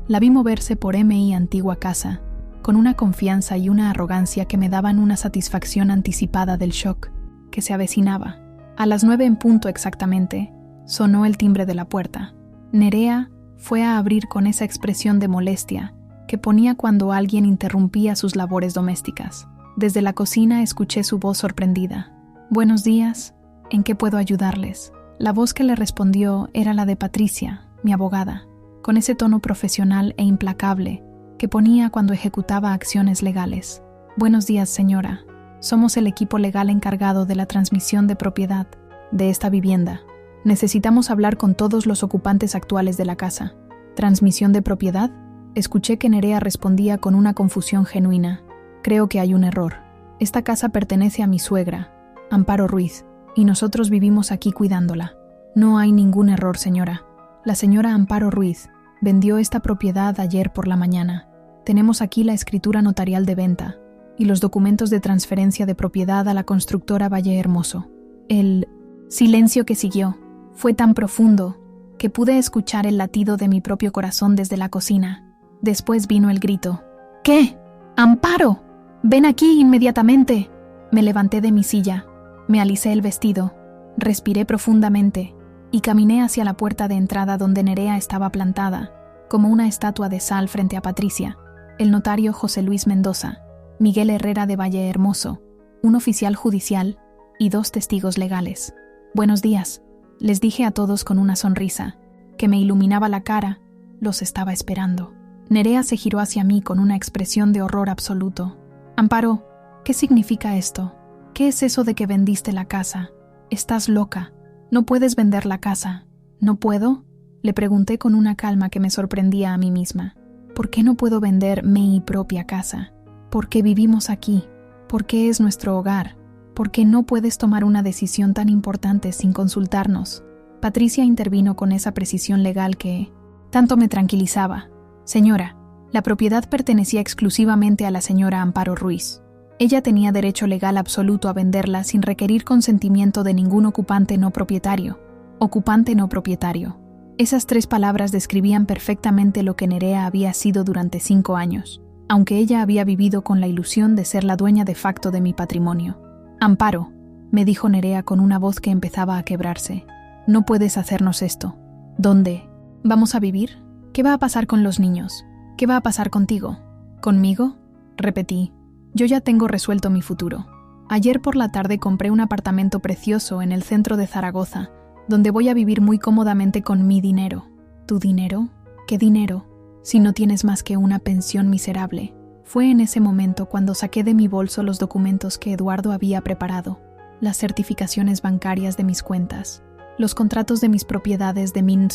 La vi moverse por mi antigua casa, con una confianza y una arrogancia que me daban una satisfacción anticipada del shock que se avecinaba. A las 9 en punto exactamente, sonó el timbre de la puerta. Nerea fue a abrir con esa expresión de molestia que ponía cuando alguien interrumpía sus labores domésticas. Desde la cocina escuché su voz sorprendida. «Buenos días, ¿en qué puedo ayudarles?». La voz que le respondió era la de Patricia, mi abogada, con ese tono profesional e implacable que ponía cuando ejecutaba acciones legales. «Buenos días, señora. Somos el equipo legal encargado de la transmisión de propiedad de esta vivienda. Necesitamos hablar con todos los ocupantes actuales de la casa». «¿Transmisión de propiedad?». Escuché que Nerea respondía con una confusión genuina. «Creo que hay un error. Esta casa pertenece a mi suegra, Amparo Ruiz, y nosotros vivimos aquí cuidándola». «No hay ningún error, señora. La señora Amparo Ruiz vendió esta propiedad ayer por la mañana. Tenemos aquí la escritura notarial de venta y los documentos de transferencia de propiedad a la constructora Valle Hermoso». El silencio que siguió fue tan profundo que pude escuchar el latido de mi propio corazón desde la cocina. Después vino el grito. «¿Qué? ¡Amparo! ¡Ven aquí inmediatamente!». Me levanté de mi silla, me alicé el vestido, respiré profundamente y caminé hacia la puerta de entrada donde Nerea estaba plantada, como una estatua de sal frente a Patricia, el notario José Luis Mendoza, Miguel Herrera de Valle Hermoso, un oficial judicial y 2 testigos legales. «Buenos días», les dije a todos con una sonrisa que me iluminaba la cara. Los estaba esperando. Nerea se giró hacia mí con una expresión de horror absoluto. «Amparo, ¿qué significa esto? ¿Qué es eso de que vendiste la casa? Estás loca. No puedes vender la casa». «¿No puedo?», le pregunté con una calma que me sorprendía a mí misma. «¿Por qué no puedo vender mi propia casa? Porque vivimos aquí. Porque es nuestro hogar. Porque no puedes tomar una decisión tan importante sin consultarnos». Patricia intervino con esa precisión legal que tanto me tranquilizaba. «Señora, la propiedad pertenecía exclusivamente a la señora Amparo Ruiz. Ella tenía derecho legal absoluto a venderla sin requerir consentimiento de ningún ocupante no propietario». Ocupante no propietario. Esas 3 palabras describían perfectamente lo que Nerea había sido durante 5 años, aunque ella había vivido con la ilusión de ser la dueña de facto de mi patrimonio. «Amparo», me dijo Nerea con una voz que empezaba a quebrarse, «no puedes hacernos esto». «¿Dónde? ¿Vamos a vivir? ¿Qué va a pasar con los niños? ¿Qué va a pasar contigo?». «¿Conmigo?», repetí. «Yo ya tengo resuelto mi futuro. Ayer por la tarde compré un apartamento precioso en el centro de Zaragoza, donde voy a vivir muy cómodamente con mi dinero». «¿Tu dinero? ¿Qué dinero? Si no tienes más que una pensión miserable». Fue en ese momento cuando saqué de mi bolso los documentos que Eduardo había preparado, las certificaciones bancarias de mis cuentas, los contratos de mis propiedades de min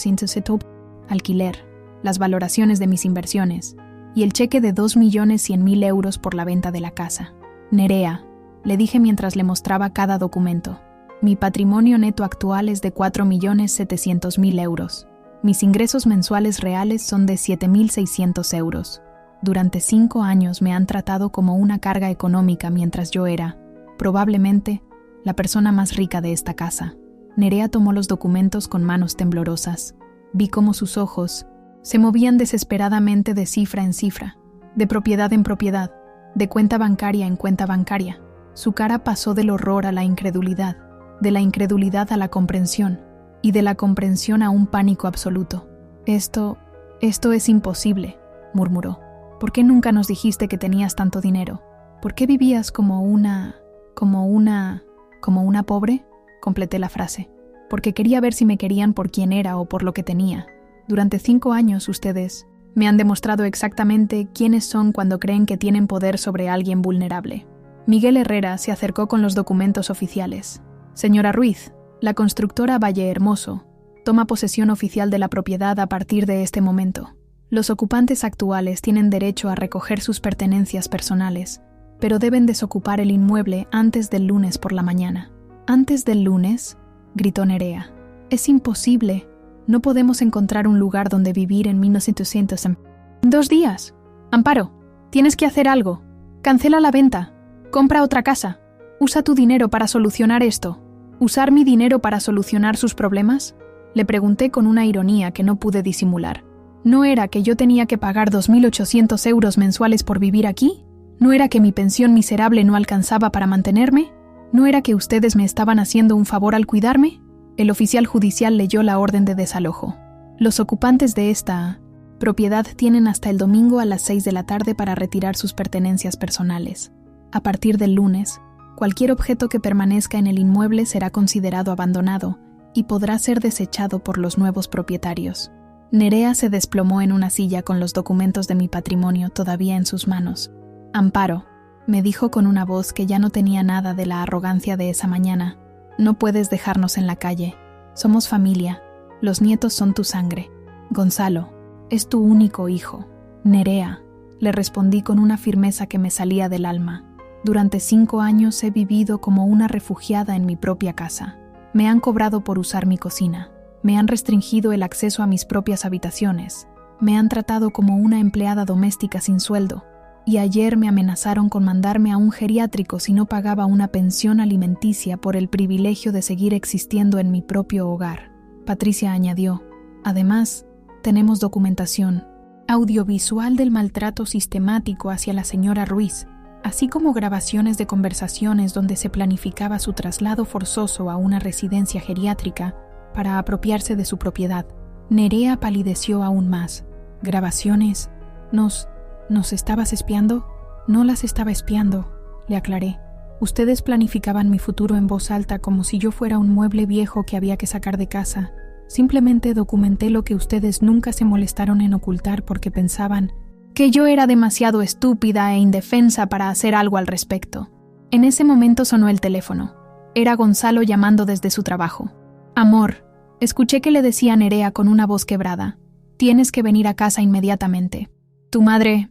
alquiler, las valoraciones de mis inversiones y el cheque de 2.100.000 euros por la venta de la casa. «Nerea», le dije mientras le mostraba cada documento, «mi patrimonio neto actual es de 4.700.000 euros. Mis ingresos mensuales reales son de 7.600 euros. Durante 5 años me han tratado como una carga económica mientras yo era, probablemente, la persona más rica de esta casa». Nerea tomó los documentos con manos temblorosas. Vi cómo sus ojos se movían desesperadamente de cifra en cifra, de propiedad en propiedad, de cuenta bancaria en cuenta bancaria. Su cara pasó del horror a la incredulidad, de la incredulidad a la comprensión, y de la comprensión a un pánico absoluto. Esto es imposible», murmuró. «¿Por qué nunca nos dijiste que tenías tanto dinero? ¿Por qué vivías como una pobre?», completé la frase. «Porque quería ver si me querían por quién era o por lo que tenía. Durante 5 años ustedes me han demostrado exactamente quiénes son cuando creen que tienen poder sobre alguien vulnerable». Miguel Herrera se acercó con los documentos oficiales. «Señora Ruiz, la constructora Valle Hermoso toma posesión oficial de la propiedad a partir de este momento. Los ocupantes actuales tienen derecho a recoger sus pertenencias personales, pero deben desocupar el inmueble antes del lunes por la mañana». «¿Antes del lunes?», gritó Nerea. «Es imposible. No podemos encontrar un lugar donde vivir en 1900. En 2 días. Amparo, tienes que hacer algo. Cancela la venta. Compra otra casa. Usa tu dinero para solucionar esto». «¿Usar mi dinero para solucionar sus problemas?», le pregunté con una ironía que no pude disimular. ¿No era que yo tenía que pagar 2.800 euros mensuales por vivir aquí? ¿No era que mi pensión miserable no alcanzaba para mantenerme? ¿No era que ustedes me estaban haciendo un favor al cuidarme? El oficial judicial leyó la orden de desalojo. «Los ocupantes de esta Propiedad tienen hasta el domingo a las 6 de la tarde para retirar sus pertenencias personales. A partir del lunes, cualquier objeto que permanezca en el inmueble será considerado abandonado y podrá ser desechado por los nuevos propietarios. Nerea se desplomó en una silla con los documentos de mi patrimonio todavía en sus manos. Amparo, me dijo con una voz que ya no tenía nada de la arrogancia de esa mañana, no puedes dejarnos en la calle. Somos familia. Los nietos son tu sangre. Gonzalo, es tu único hijo. Nerea, le respondí con una firmeza que me salía del alma. Durante 5 años he vivido como una refugiada en mi propia casa. Me han cobrado por usar mi cocina. Me han restringido el acceso a mis propias habitaciones. Me han tratado como una empleada doméstica sin sueldo. Y ayer me amenazaron con mandarme a un geriátrico si no pagaba una pensión alimenticia por el privilegio de seguir existiendo en mi propio hogar. Patricia añadió, además, tenemos documentación audiovisual del maltrato sistemático hacia la señora Ruiz, así como grabaciones de conversaciones donde se planificaba su traslado forzoso a una residencia geriátrica para apropiarse de su propiedad. Nerea palideció aún más. ¿Grabaciones? ¿Nos estabas espiando? No las estaba espiando, le aclaré. Ustedes planificaban mi futuro en voz alta como si yo fuera un mueble viejo que había que sacar de casa. Simplemente documenté lo que ustedes nunca se molestaron en ocultar porque pensaban que yo era demasiado estúpida e indefensa para hacer algo al respecto. En ese momento sonó el teléfono. Era Gonzalo llamando desde su trabajo. Amor, escuché que le decía a Nerea con una voz quebrada. Tienes que venir a casa inmediatamente. Tu madre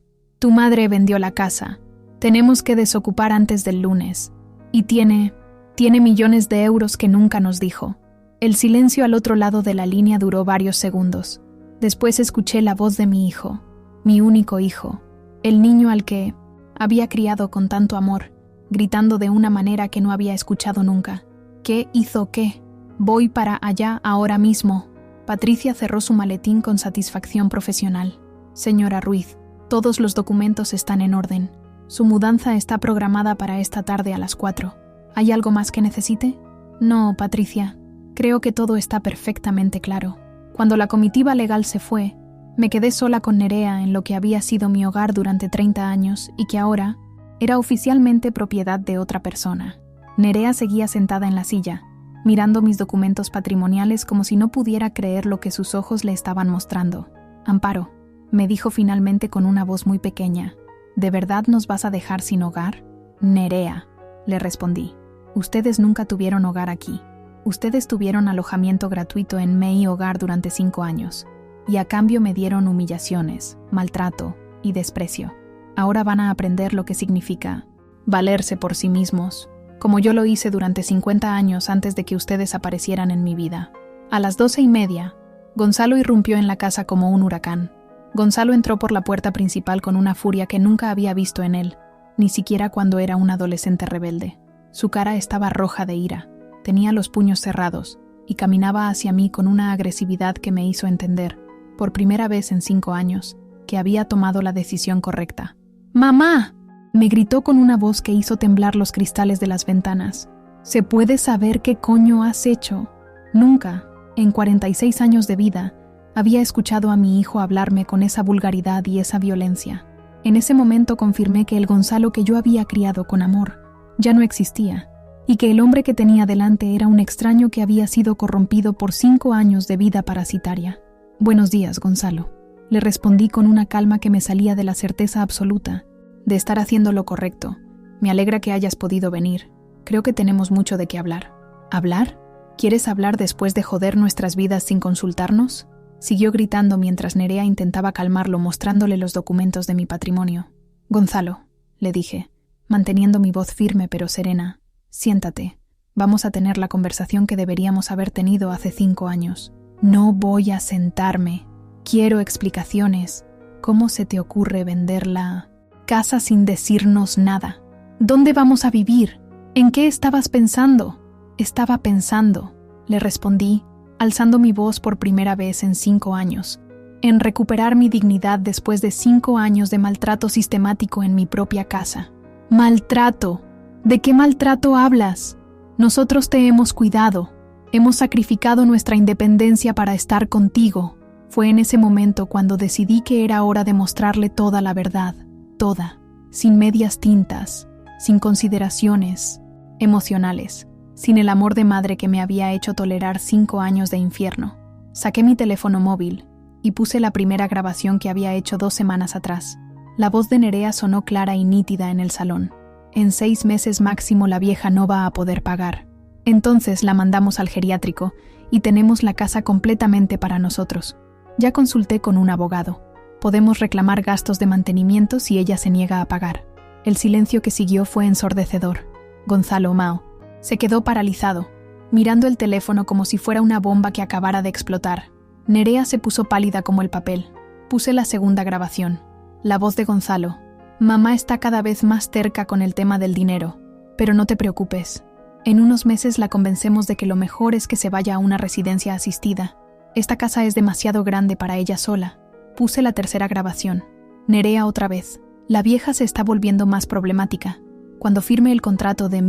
vendió la casa. Tenemos que desocupar antes del lunes. Y tiene millones de euros que nunca nos dijo. El silencio al otro lado de la línea duró varios segundos. Después escuché la voz de mi hijo, mi único hijo, el niño al que había criado con tanto amor, gritando de una manera que no había escuchado nunca. ¿Qué hizo qué? Voy para allá ahora mismo. Patricia cerró su maletín con satisfacción profesional. Señora Ruiz, todos los documentos están en orden. Su mudanza está programada para esta tarde a las 4. ¿Hay algo más que necesite? No, Patricia. Creo que todo está perfectamente claro. Cuando la comitiva legal se fue, me quedé sola con Nerea en lo que había sido mi hogar durante 30 años y que ahora era oficialmente propiedad de otra persona. Nerea seguía sentada en la silla, mirando mis documentos patrimoniales como si no pudiera creer lo que sus ojos le estaban mostrando. Amparo, me dijo finalmente con una voz muy pequeña, ¿de verdad nos vas a dejar sin hogar? Nerea, le respondí, ustedes nunca tuvieron hogar aquí. Ustedes tuvieron alojamiento gratuito en Mi Hogar durante 5 años, y a cambio me dieron humillaciones, maltrato y desprecio. Ahora van a aprender lo que significa valerse por sí mismos, como yo lo hice durante 50 años antes de que ustedes aparecieran en mi vida. A las 12:30, Gonzalo irrumpió en la casa como un huracán. Gonzalo entró por la puerta principal con una furia que nunca había visto en él, ni siquiera cuando era un adolescente rebelde. Su cara estaba roja de ira. Tenía los puños cerrados y caminaba hacia mí con una agresividad que me hizo entender, por primera vez en 5 años, que había tomado la decisión correcta. ¡Mamá!, me gritó con una voz que hizo temblar los cristales de las ventanas. ¿Se puede saber qué coño has hecho? Nunca, en 46 años de vida, había escuchado a mi hijo hablarme con esa vulgaridad y esa violencia. En ese momento confirmé que el Gonzalo que yo había criado con amor ya no existía, y que el hombre que tenía delante era un extraño que había sido corrompido por 5 años de vida parasitaria. Buenos días, Gonzalo. Le respondí con una calma que me salía de la certeza absoluta de estar haciendo lo correcto. Me alegra que hayas podido venir. Creo que tenemos mucho de qué hablar. ¿Hablar? ¿Quieres hablar después de joder nuestras vidas sin consultarnos? Siguió gritando mientras Nerea intentaba calmarlo mostrándole los documentos de mi patrimonio. Gonzalo, le dije, manteniendo mi voz firme pero serena. Siéntate. Vamos a tener la conversación que deberíamos haber tenido hace 5 años. No voy a sentarme. Quiero explicaciones. ¿Cómo se te ocurre vender la casa sin decirnos nada? ¿Dónde vamos a vivir? ¿En qué estabas pensando? Estaba pensando, le respondí, alzando mi voz por primera vez en 5 años, en recuperar mi dignidad después de 5 años de maltrato sistemático en mi propia casa. ¡Maltrato! ¿De qué maltrato hablas? Nosotros te hemos cuidado. Hemos sacrificado nuestra independencia para estar contigo. Fue en ese momento cuando decidí que era hora de mostrarle toda la verdad, toda, sin medias tintas, sin consideraciones emocionales, sin el amor de madre que me había hecho tolerar 5 años de infierno. Saqué mi teléfono móvil y puse la primera grabación que había hecho 2 semanas atrás. La voz de Nerea sonó clara y nítida en el salón. En 6 meses máximo la vieja no va a poder pagar. Entonces la mandamos al geriátrico y tenemos la casa completamente para nosotros. Ya consulté con un abogado. Podemos reclamar gastos de mantenimiento si ella se niega a pagar. El silencio que siguió fue ensordecedor. Gonzalo Mao se quedó paralizado, mirando el teléfono como si fuera una bomba que acabara de explotar. Nerea se puso pálida como el papel. Puse la segunda grabación. La voz de Gonzalo. Mamá está cada vez más terca con el tema del dinero, pero no te preocupes. En unos meses la convencemos de que lo mejor es que se vaya a una residencia asistida. Esta casa es demasiado grande para ella sola. Puse la tercera grabación. Nerea otra vez. La vieja se está volviendo más problemática. Cuando firme el contrato de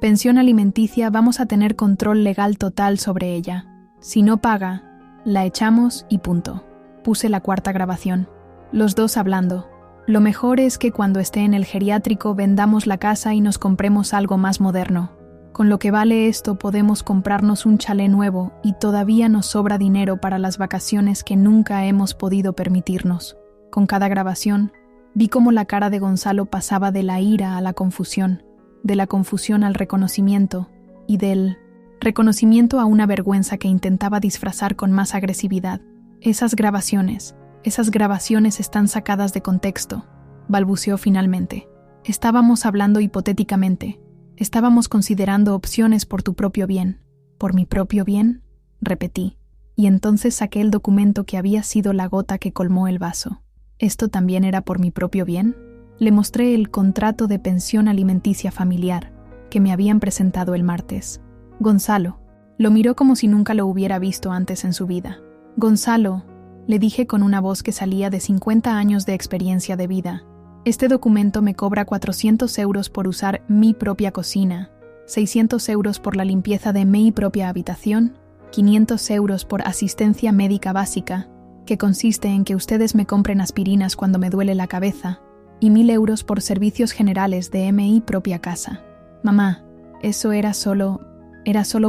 pensión alimenticia, vamos a tener control legal total sobre ella. Si no paga, la echamos y punto. Puse la cuarta grabación. Los dos hablando. Lo mejor es que cuando esté en el geriátrico vendamos la casa y nos compremos algo más moderno. Con lo que vale esto podemos comprarnos un chalet nuevo y todavía nos sobra dinero para las vacaciones que nunca hemos podido permitirnos. Con cada grabación, vi cómo la cara de Gonzalo pasaba de la ira a la confusión, de la confusión al reconocimiento y del reconocimiento a una vergüenza que intentaba disfrazar con más agresividad. Esas grabaciones están sacadas de contexto, balbuceó finalmente. Estábamos hablando hipotéticamente. Estábamos considerando opciones por tu propio bien. ¿Por mi propio bien?, repetí, y entonces saqué el documento que había sido la gota que colmó el vaso. ¿Esto también era por mi propio bien? Le mostré el contrato de pensión alimenticia familiar que me habían presentado el martes. Gonzalo lo miró como si nunca lo hubiera visto antes en su vida. Gonzalo, le dije con una voz que salía de 50 años de experiencia de vida. Este documento me cobra 400 euros por usar mi propia cocina, 600 euros por la limpieza de mi propia habitación, 500 euros por asistencia médica básica, que consiste en que ustedes me compren aspirinas cuando me duele la cabeza, y 1.000 euros por servicios generales de mi propia casa. Mamá, eso era solo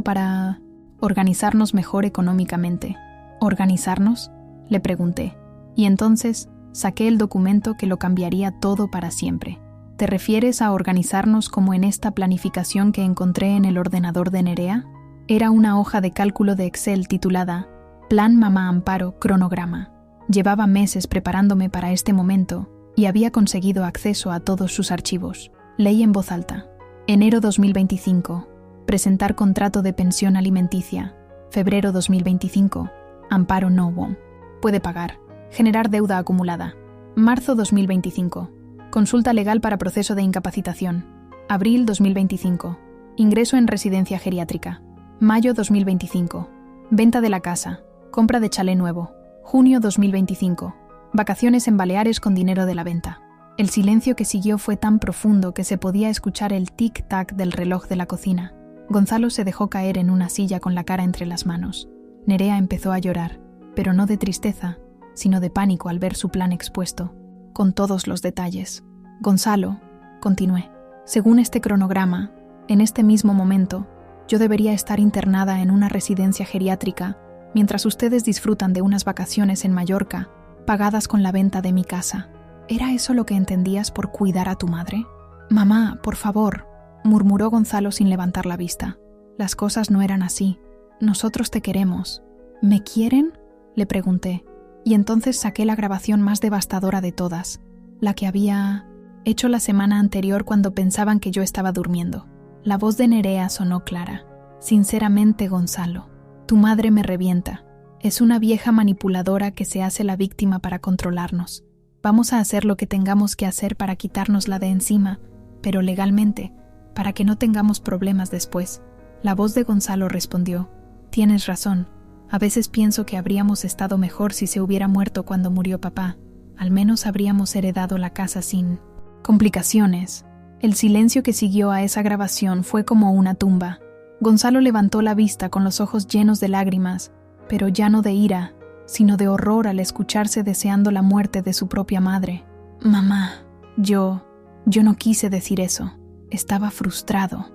para organizarnos mejor económicamente. ¿Organizarnos?, le pregunté, y entonces saqué el documento que lo cambiaría todo para siempre. ¿Te refieres a organizarnos como en esta planificación que encontré en el ordenador de Nerea? Era una hoja de cálculo de Excel titulada Plan Mamá Amparo Cronograma. Llevaba meses preparándome para este momento y había conseguido acceso a todos sus archivos. Leí en voz alta. Enero 2025. Presentar contrato de pensión alimenticia. Febrero 2025. Amparo no puede pagar. Generar deuda acumulada. Marzo 2025. Consulta legal para proceso de incapacitación. Abril 2025. Ingreso en residencia geriátrica. Mayo 2025. Venta de la casa. Compra de chalet nuevo. Junio 2025. Vacaciones en Baleares con dinero de la venta. El silencio que siguió fue tan profundo que se podía escuchar el tic-tac del reloj de la cocina. Gonzalo se dejó caer en una silla con la cara entre las manos. Nerea empezó a llorar, pero no de tristeza, sino de pánico al ver su plan expuesto, con todos los detalles. Gonzalo, continué, según este cronograma, en este mismo momento, yo debería estar internada en una residencia geriátrica mientras ustedes disfrutan de unas vacaciones en Mallorca, pagadas con la venta de mi casa. ¿Era eso lo que entendías por cuidar a tu madre? Mamá, por favor, murmuró Gonzalo sin levantar la vista. Las cosas no eran así. Nosotros te queremos. ¿Me quieren?, le pregunté, y entonces saqué la grabación más devastadora de todas, la que había hecho la semana anterior cuando pensaban que yo estaba durmiendo. La voz de Nerea sonó clara. Sinceramente, Gonzalo, tu madre me revienta. Es una vieja manipuladora que se hace la víctima para controlarnos. Vamos a hacer lo que tengamos que hacer para quitárnosla de encima, pero legalmente, para que no tengamos problemas después. La voz de Gonzalo respondió: tienes razón. A veces pienso que habríamos estado mejor si se hubiera muerto cuando murió papá. Al menos habríamos heredado la casa sin complicaciones. El silencio que siguió a esa grabación fue como una tumba. Gonzalo levantó la vista con los ojos llenos de lágrimas, pero ya no de ira, sino de horror al escucharse deseando la muerte de su propia madre. Mamá, yo no quise decir eso. Estaba frustrado.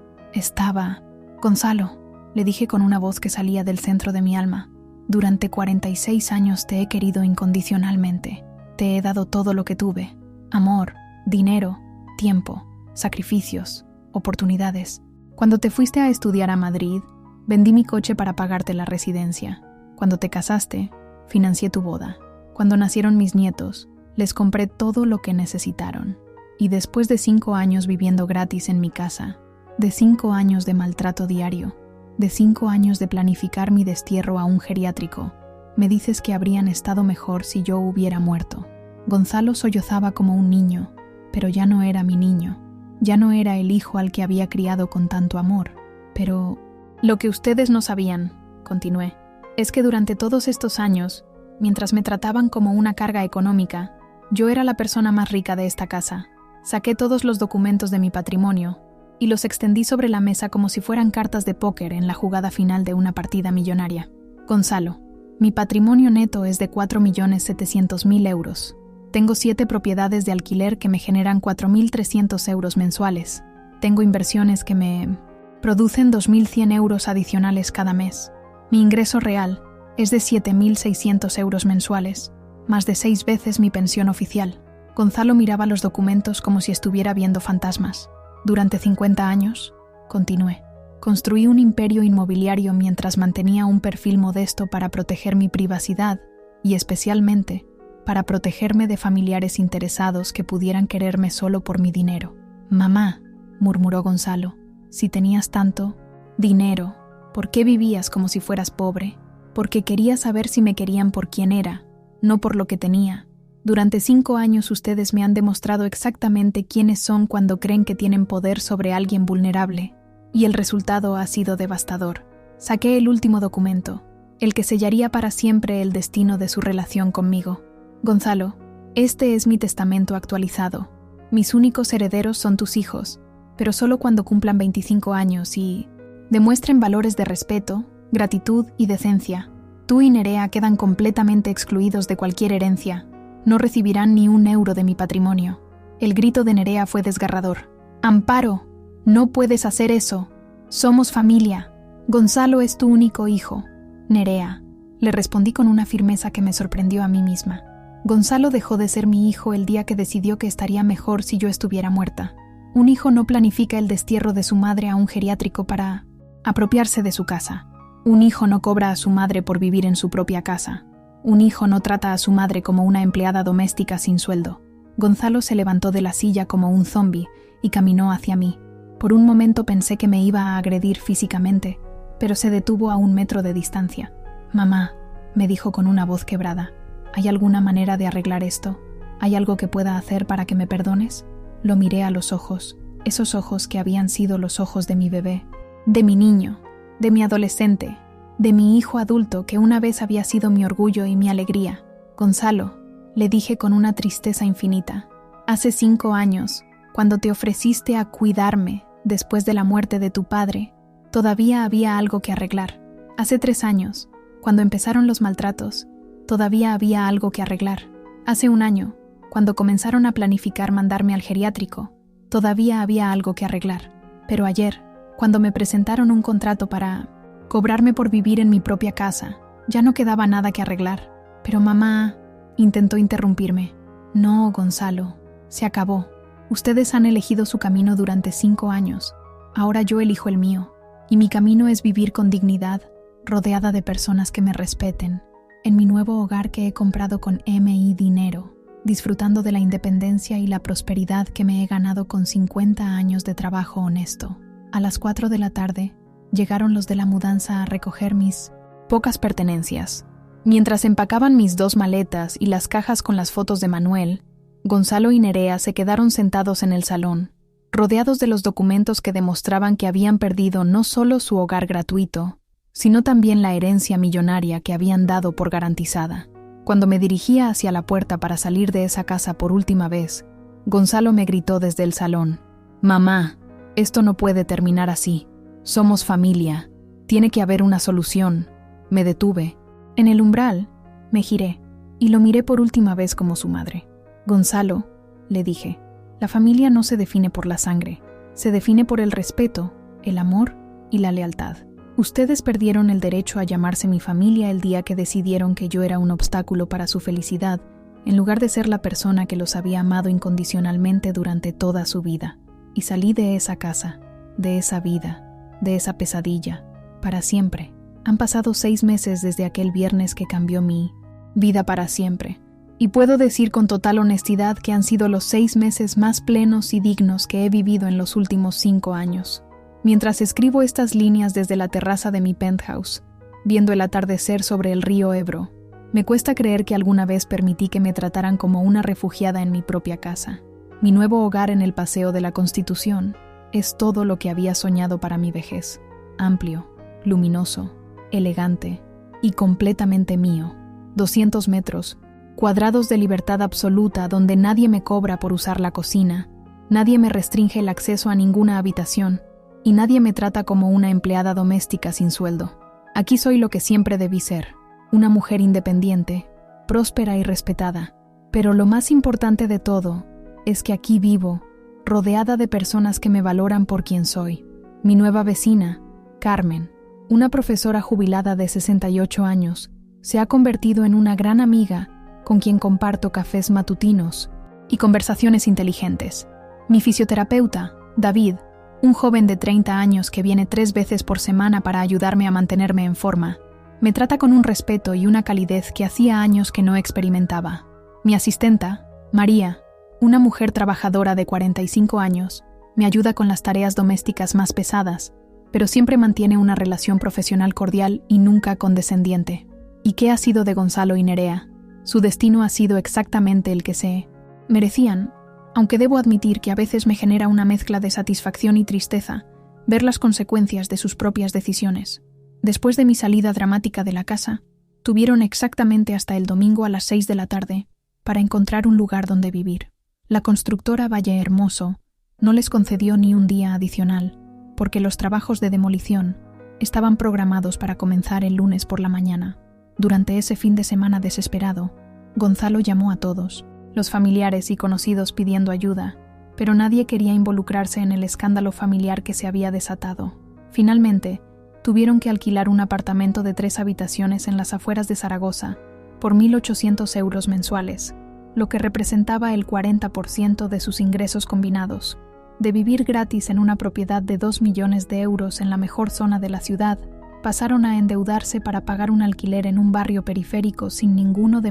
Gonzalo, le dije con una voz que salía del centro de mi alma. Durante 46 años te he querido incondicionalmente. Te he dado todo lo que tuve. Amor, dinero, tiempo, sacrificios, oportunidades. Cuando te fuiste a estudiar a Madrid, vendí mi coche para pagarte la residencia. Cuando te casaste, financié tu boda. Cuando nacieron mis nietos, les compré todo lo que necesitaron. Y después de 5 años viviendo gratis en mi casa, de 5 años de maltrato diario, de 5 años de planificar mi destierro a un geriátrico, me dices que habrían estado mejor si yo hubiera muerto. Gonzalo sollozaba como un niño, pero ya no era mi niño. Ya no era el hijo al que había criado con tanto amor. Pero lo que ustedes no sabían, continué, es que durante todos estos años, mientras me trataban como una carga económica, yo era la persona más rica de esta casa. Saqué todos los documentos de mi patrimonio y los extendí sobre la mesa como si fueran cartas de póker en la jugada final de una partida millonaria. Gonzalo, mi patrimonio neto es de 4.700.000 euros. Tengo 7 propiedades de alquiler que me generan 4.300 euros mensuales. Tengo inversiones que me producen 2.100 euros adicionales cada mes. Mi ingreso real es de 7.600 euros mensuales, más de 6 veces mi pensión oficial. Gonzalo miraba los documentos como si estuviera viendo fantasmas. Durante 50 años, continué, construí un imperio inmobiliario mientras mantenía un perfil modesto para proteger mi privacidad y especialmente para protegerme de familiares interesados que pudieran quererme solo por mi dinero. Mamá, murmuró Gonzalo, si tenías tanto dinero, ¿por qué vivías como si fueras pobre? Porque quería saber si me querían por quién era, no por lo que tenía. Durante 5 años ustedes me han demostrado exactamente quiénes son cuando creen que tienen poder sobre alguien vulnerable, y el resultado ha sido devastador. Saqué el último documento, el que sellaría para siempre el destino de su relación conmigo. Gonzalo, este es mi testamento actualizado. Mis únicos herederos son tus hijos, pero solo cuando cumplan 25 años y demuestren valores de respeto, gratitud y decencia. Tú y Nerea quedan completamente excluidos de cualquier herencia. No recibirán ni un euro de mi patrimonio. El grito de Nerea fue desgarrador. Amparo, no puedes hacer eso. Somos familia. Gonzalo es tu único hijo. Nerea, le respondí con una firmeza que me sorprendió a mí misma. Gonzalo dejó de ser mi hijo el día que decidió que estaría mejor si yo estuviera muerta. Un hijo no planifica el destierro de su madre a un geriátrico para apropiarse de su casa. Un hijo no cobra a su madre por vivir en su propia casa. Un hijo no trata a su madre como una empleada doméstica sin sueldo. Gonzalo se levantó de la silla como un zombi y caminó hacia mí. Por un momento pensé que me iba a agredir físicamente, pero se detuvo a 1 metro de distancia. Mamá, me dijo con una voz quebrada, ¿hay alguna manera de arreglar esto? ¿Hay algo que pueda hacer para que me perdones? Lo miré a los ojos, esos ojos que habían sido los ojos de mi bebé, de mi niño, de mi adolescente, de mi hijo adulto que una vez había sido mi orgullo y mi alegría. Gonzalo, le dije con una tristeza infinita, hace 5 años, cuando te ofreciste a cuidarme después de la muerte de tu padre, todavía había algo que arreglar. Hace 3 años, cuando empezaron los maltratos, todavía había algo que arreglar. Hace 1 año, cuando comenzaron a planificar mandarme al geriátrico, todavía había algo que arreglar. Pero ayer, cuando me presentaron un contrato para cobrarme por vivir en mi propia casa, ya no quedaba nada que arreglar. Pero mamá intentó interrumpirme. No, Gonzalo, se acabó. Ustedes han elegido su camino durante 5 años. Ahora yo elijo el mío. Y mi camino es vivir con dignidad, rodeada de personas que me respeten, en mi nuevo hogar que he comprado con mi dinero, disfrutando de la independencia y la prosperidad que me he ganado con 50 años de trabajo honesto. A las 4 de la tarde, llegaron los de la mudanza a recoger mis pocas pertenencias. Mientras empacaban mis 2 maletas y las cajas con las fotos de Manuel, Gonzalo y Nerea se quedaron sentados en el salón, rodeados de los documentos que demostraban que habían perdido no solo su hogar gratuito, sino también la herencia millonaria que habían dado por garantizada. Cuando me dirigía hacia la puerta para salir de esa casa por última vez, Gonzalo me gritó desde el salón: «Mamá, esto no puede terminar así. Somos familia. Tiene que haber una solución». Me detuve. En el umbral, Me giré, y lo miré por última vez como su madre. Gonzalo, le dije, la familia no se define por la sangre, se define por el respeto, el amor y la lealtad. Ustedes perdieron el derecho a llamarse mi familia el día que decidieron que yo era un obstáculo para su felicidad, en lugar de ser la persona que los había amado incondicionalmente durante toda su vida. Y salí de esa casa, de esa vida, de esa pesadilla, para siempre. Han pasado 6 meses desde aquel viernes que cambió mi vida para siempre. Y puedo decir con total honestidad que han sido los 6 meses más plenos y dignos que he vivido en los últimos 5 años. Mientras escribo estas líneas desde la terraza de mi penthouse, viendo el atardecer sobre el río Ebro, me cuesta creer que alguna vez permití que me trataran como una refugiada en mi propia casa. Mi nuevo hogar en el Paseo de la Constitución es todo lo que había soñado para mi vejez. Amplio, luminoso, elegante y completamente mío. 200 metros, cuadrados de libertad absoluta donde nadie me cobra por usar la cocina, nadie me restringe el acceso a ninguna habitación y nadie me trata como una empleada doméstica sin sueldo. Aquí soy lo que siempre debí ser, una mujer independiente, próspera y respetada. Pero lo más importante de todo es que aquí vivo, rodeada de personas que me valoran por quien soy. Mi nueva vecina, Carmen, una profesora jubilada de 68 años, se ha convertido en una gran amiga con quien comparto cafés matutinos y conversaciones inteligentes. Mi fisioterapeuta, David, un joven de 30 años que viene 3 veces por semana para ayudarme a mantenerme en forma, me trata con un respeto y una calidez que hacía años que no experimentaba. Mi asistenta, María, una mujer trabajadora de 45 años, me ayuda con las tareas domésticas más pesadas, pero siempre mantiene una relación profesional cordial y nunca condescendiente. ¿Y qué ha sido de Gonzalo y Nerea? Su destino ha sido exactamente el que se merecían, aunque debo admitir que a veces me genera una mezcla de satisfacción y tristeza ver las consecuencias de sus propias decisiones. Después de mi salida dramática de la casa, tuvieron exactamente hasta el domingo a las 6 de la tarde para encontrar un lugar donde vivir. La constructora Valle Hermoso no les concedió ni un día adicional, porque los trabajos de demolición estaban programados para comenzar el lunes por la mañana. Durante ese fin de semana desesperado, Gonzalo llamó a todos, los familiares y conocidos pidiendo ayuda, pero nadie quería involucrarse en el escándalo familiar que se había desatado. Finalmente, tuvieron que alquilar un apartamento de 3 habitaciones en las afueras de Zaragoza por 1.800 euros mensuales, lo que representaba el 40% de sus ingresos combinados. De vivir gratis en una propiedad de 2 millones de euros en la mejor zona de la ciudad, pasaron a endeudarse para pagar un alquiler en un barrio periférico sin ninguno de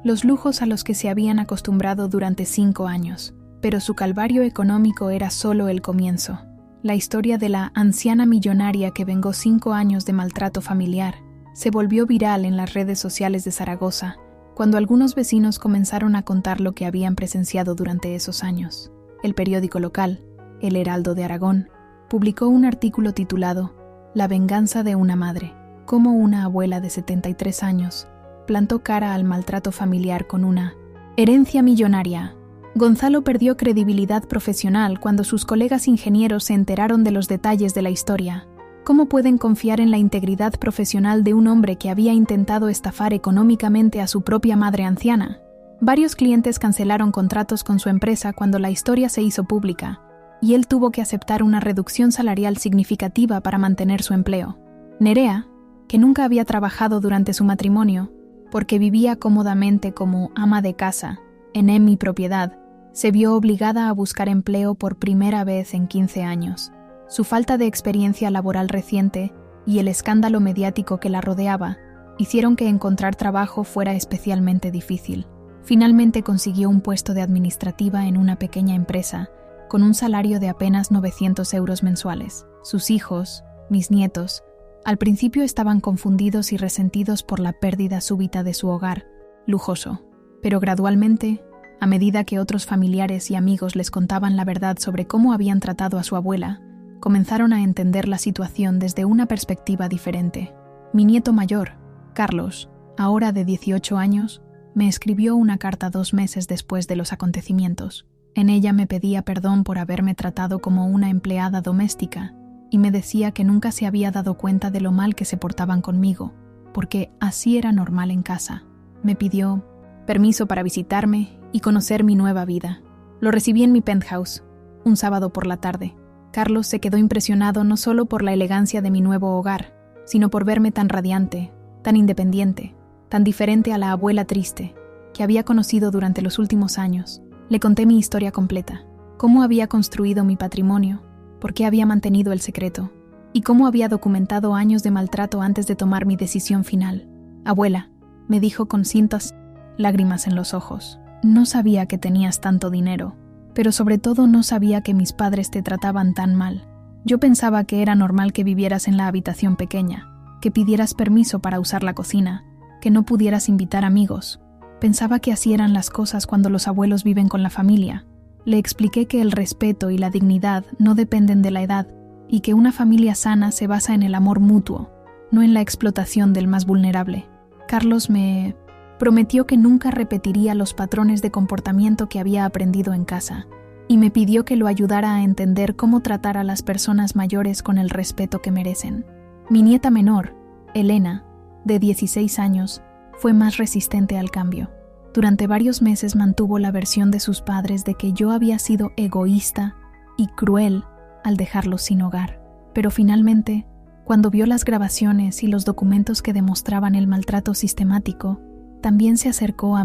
los lujos a los que se habían acostumbrado durante 5 años. Pero su calvario económico era solo el comienzo. La historia de la anciana millonaria que vengó 5 años de maltrato familiar se volvió viral en las redes sociales de Zaragoza, cuando algunos vecinos comenzaron a contar lo que habían presenciado durante esos años. El periódico local, El Heraldo de Aragón, publicó un artículo titulado La venganza de una madre, cómo una abuela de 73 años plantó cara al maltrato familiar con una herencia millonaria. Gonzalo perdió credibilidad profesional cuando sus colegas ingenieros se enteraron de los detalles de la historia. ¿Cómo pueden confiar en la integridad profesional de un hombre que había intentado estafar económicamente a su propia madre anciana? Varios clientes cancelaron contratos con su empresa cuando la historia se hizo pública, y él tuvo que aceptar una reducción salarial significativa para mantener su empleo. Nerea, que nunca había trabajado durante su matrimonio, porque vivía cómodamente como ama de casa en mi propiedad, se vio obligada a buscar empleo por primera vez en 15 años. Su falta de experiencia laboral reciente y el escándalo mediático que la rodeaba hicieron que encontrar trabajo fuera especialmente difícil. Finalmente consiguió un puesto de administrativa en una pequeña empresa, con un salario de apenas 900 euros mensuales. Sus hijos, mis nietos, al principio estaban confundidos y resentidos por la pérdida súbita de su hogar, lujoso, pero gradualmente, a medida que otros familiares y amigos les contaban la verdad sobre cómo habían tratado a su abuela, comenzaron a entender la situación desde una perspectiva diferente. Mi nieto mayor, Carlos, ahora de 18 años, me escribió una carta 2 meses después de los acontecimientos. En ella me pedía perdón por haberme tratado como una empleada doméstica y me decía que nunca se había dado cuenta de lo mal que se portaban conmigo, porque así era normal en casa. Me pidió permiso para visitarme y conocer mi nueva vida. Lo recibí en mi penthouse, un sábado por la tarde. Carlos se quedó impresionado no solo por la elegancia de mi nuevo hogar, sino por verme tan radiante, tan independiente, tan diferente a la abuela triste que había conocido durante los últimos años. Le conté mi historia completa, cómo había construido mi patrimonio, por qué había mantenido el secreto, y cómo había documentado años de maltrato antes de tomar mi decisión final. Abuela, me dijo con cintas lágrimas en los ojos, no sabía que tenías tanto dinero, pero sobre todo no sabía que mis padres te trataban tan mal. Yo pensaba que era normal que vivieras en la habitación pequeña, que pidieras permiso para usar la cocina, que no pudieras invitar amigos. Pensaba que así eran las cosas cuando los abuelos viven con la familia. Le expliqué que el respeto y la dignidad no dependen de la edad y que una familia sana se basa en el amor mutuo, no en la explotación del más vulnerable. Carlos me prometió que nunca repetiría los patrones de comportamiento que había aprendido en casa y me pidió que lo ayudara a entender cómo tratar a las personas mayores con el respeto que merecen. Mi nieta menor, Elena, de 16 años, fue más resistente al cambio. Durante varios meses mantuvo la versión de sus padres de que yo había sido egoísta y cruel al dejarlos sin hogar. Pero finalmente, cuando vio las grabaciones y los documentos que demostraban el maltrato sistemático, también se acercó a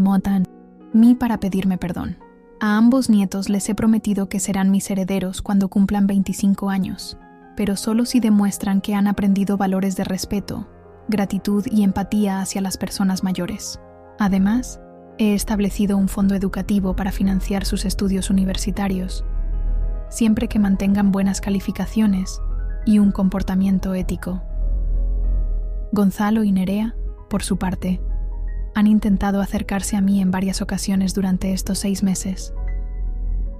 mí para pedirme perdón. A ambos nietos les he prometido que serán mis herederos cuando cumplan 25 años, pero solo si demuestran que han aprendido valores de respeto, gratitud y empatía hacia las personas mayores. Además, he establecido un fondo educativo para financiar sus estudios universitarios, siempre que mantengan buenas calificaciones y un comportamiento ético. Gonzalo y Nerea, por su parte, han intentado acercarse a mí en varias ocasiones durante estos 6 meses.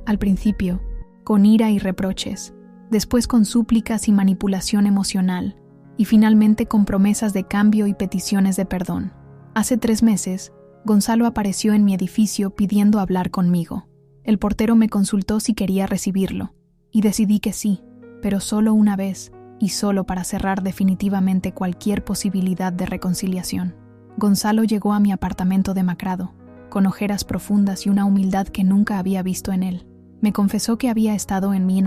Al principio, con ira y reproches, después con súplicas y manipulación emocional, y finalmente con promesas de cambio y peticiones de perdón. Hace 3 meses, Gonzalo apareció en mi edificio pidiendo hablar conmigo. El portero me consultó si quería recibirlo, y decidí que sí, pero solo una vez, y solo para cerrar definitivamente cualquier posibilidad de reconciliación. Gonzalo llegó a mi apartamento demacrado, con ojeras profundas y una humildad que nunca había visto en él. Me confesó que había estado en mi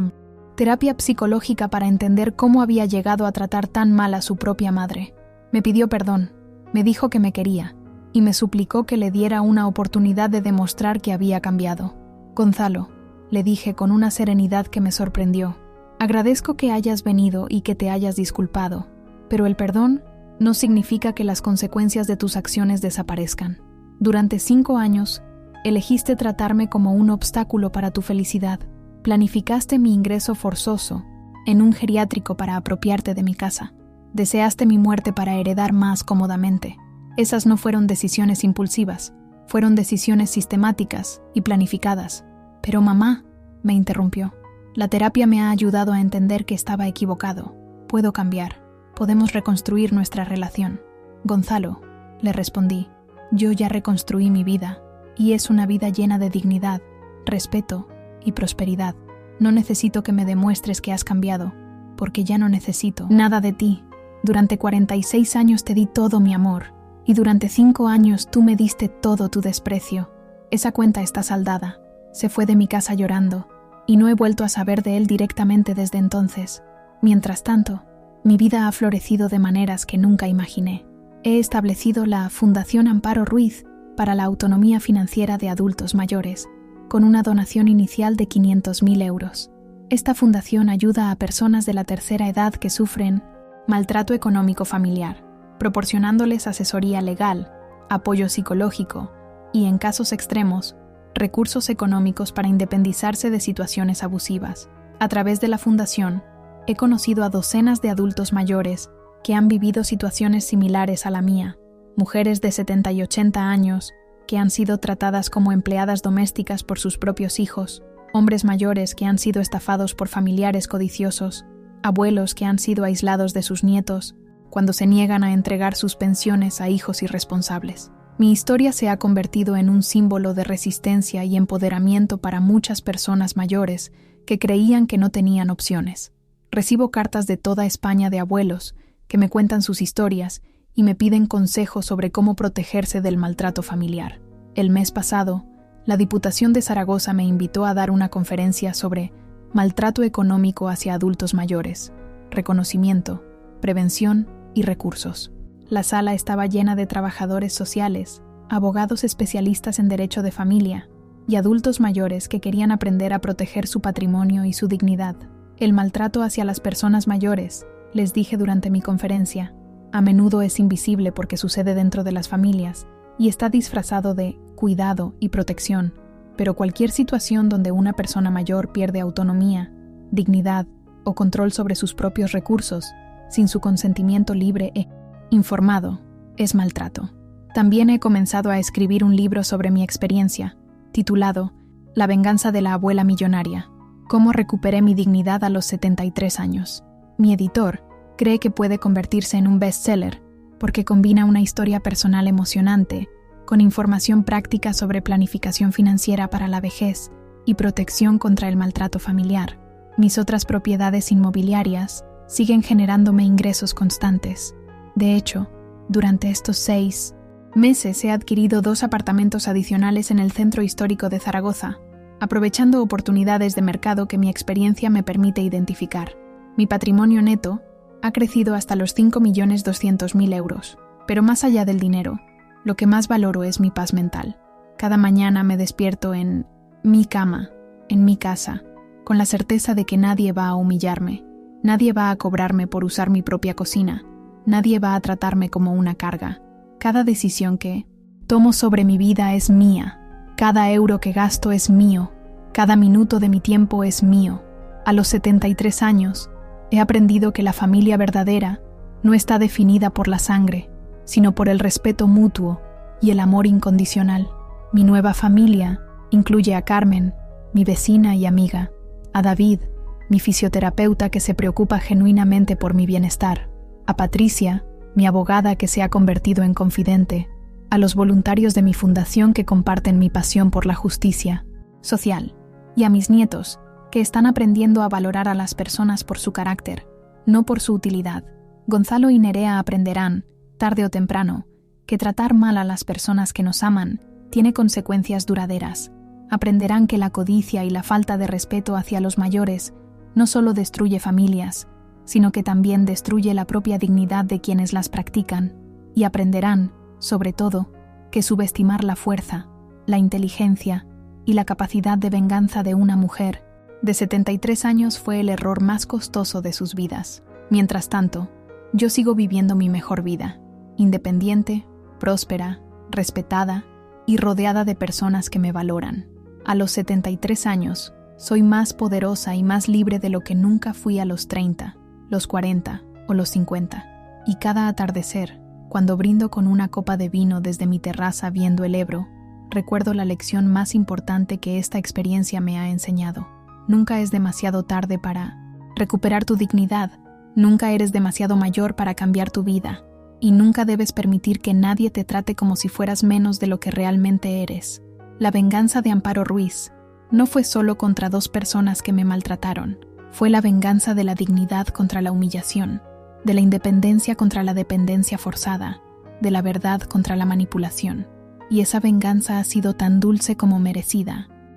terapia psicológica para entender cómo había llegado a tratar tan mal a su propia madre. Me pidió perdón, me dijo que me quería, y me suplicó que le diera una oportunidad de demostrar que había cambiado. Gonzalo, le dije con una serenidad que me sorprendió, agradezco que hayas venido y que te hayas disculpado, pero el perdón no significa que las consecuencias de tus acciones desaparezcan. Durante 5 años, elegiste tratarme como un obstáculo para tu felicidad. Planificaste mi ingreso forzoso en un geriátrico para apropiarte de mi casa. Deseaste mi muerte para heredar más cómodamente. Esas no fueron decisiones impulsivas, fueron decisiones sistemáticas y planificadas. Pero mamá, me interrumpió, la terapia me ha ayudado a entender que estaba equivocado. Puedo cambiar. Podemos reconstruir nuestra relación. Gonzalo, le respondí, yo ya reconstruí mi vida, y es una vida llena de dignidad, respeto y prosperidad. No necesito que me demuestres que has cambiado, porque ya no necesito nada de ti. Durante 46 años te di todo mi amor, y durante 5 años tú me diste todo tu desprecio. Esa cuenta está saldada. Se fue de mi casa llorando, y no he vuelto a saber de él directamente desde entonces. Mientras tanto, mi vida ha florecido de maneras que nunca imaginé. He establecido la Fundación Amparo Ruiz para la autonomía financiera de adultos mayores, con una donación inicial de 500.000 euros. Esta fundación ayuda a personas de la tercera edad que sufren maltrato económico familiar, proporcionándoles asesoría legal, apoyo psicológico y, en casos extremos, recursos económicos para independizarse de situaciones abusivas. A través de la fundación, he conocido a docenas de adultos mayores que han vivido situaciones similares a la mía, mujeres de 70 y 80 años que han sido tratadas como empleadas domésticas por sus propios hijos, hombres mayores que han sido estafados por familiares codiciosos, abuelos que han sido aislados de sus nietos cuando se niegan a entregar sus pensiones a hijos irresponsables. Mi historia se ha convertido en un símbolo de resistencia y empoderamiento para muchas personas mayores que creían que no tenían opciones. Recibo cartas de toda España de abuelos que me cuentan sus historias y me piden consejos sobre cómo protegerse del maltrato familiar. El mes pasado, la Diputación de Zaragoza me invitó a dar una conferencia sobre maltrato económico hacia adultos mayores, reconocimiento, prevención y recursos. La sala estaba llena de trabajadores sociales, abogados especialistas en derecho de familia y adultos mayores que querían aprender a proteger su patrimonio y su dignidad. El maltrato hacia las personas mayores, les dije durante mi conferencia, a menudo es invisible porque sucede dentro de las familias y está disfrazado de cuidado y protección, pero cualquier situación donde una persona mayor pierde autonomía, dignidad o control sobre sus propios recursos, sin su consentimiento libre e informado, es maltrato. También he comenzado a escribir un libro sobre mi experiencia, titulado La venganza de la abuela millonaria, cómo recuperé mi dignidad a los 73 años. Mi editor cree que puede convertirse en un bestseller porque combina una historia personal emocionante con información práctica sobre planificación financiera para la vejez y protección contra el maltrato familiar. Mis otras propiedades inmobiliarias siguen generándome ingresos constantes. De hecho, durante estos 6 meses he adquirido 2 apartamentos adicionales en el centro histórico de Zaragoza, aprovechando oportunidades de mercado que mi experiencia me permite identificar. Mi patrimonio neto ha crecido hasta los 5.200.000 euros, pero más allá del dinero, lo que más valoro es mi paz mental. Cada mañana me despierto en mi cama, en mi casa, con la certeza de que nadie va a humillarme, nadie va a cobrarme por usar mi propia cocina, nadie va a tratarme como una carga. Cada decisión que tomo sobre mi vida es mía, cada euro que gasto es mío, cada minuto de mi tiempo es mío. A los 73 años, he aprendido que la familia verdadera no está definida por la sangre, sino por el respeto mutuo y el amor incondicional. Mi nueva familia incluye a Carmen, mi vecina y amiga, a David, mi fisioterapeuta que se preocupa genuinamente por mi bienestar, a Patricia, mi abogada que se ha convertido en confidente, a los voluntarios de mi fundación que comparten mi pasión por la justicia social, y a mis nietos, que están aprendiendo a valorar a las personas por su carácter, no por su utilidad. Gonzalo y Nerea aprenderán, tarde o temprano, que tratar mal a las personas que nos aman tiene consecuencias duraderas. Aprenderán que la codicia y la falta de respeto hacia los mayores no solo destruye familias, sino que también destruye la propia dignidad de quienes las practican. Y aprenderán, sobre todo, que subestimar la fuerza, la inteligencia y la capacidad de venganza de una mujer de 73 años fue el error más costoso de sus vidas. Mientras tanto, yo sigo viviendo mi mejor vida, independiente, próspera, respetada y rodeada de personas que me valoran. A los 73 años, soy más poderosa y más libre de lo que nunca fui a los 30, los 40 o los 50. Y cada atardecer, cuando brindo con una copa de vino desde mi terraza viendo el Ebro, recuerdo la lección más importante que esta experiencia me ha enseñado. Nunca es demasiado tarde para recuperar tu dignidad, nunca eres demasiado mayor para cambiar tu vida, y nunca debes permitir que nadie te trate como si fueras menos de lo que realmente eres. La venganza de Amparo Ruiz no fue solo contra 2 personas que me maltrataron, fue la venganza de la dignidad contra la humillación, de la independencia contra la dependencia forzada, de la verdad contra la manipulación. Y esa venganza ha sido tan dulce como merecida.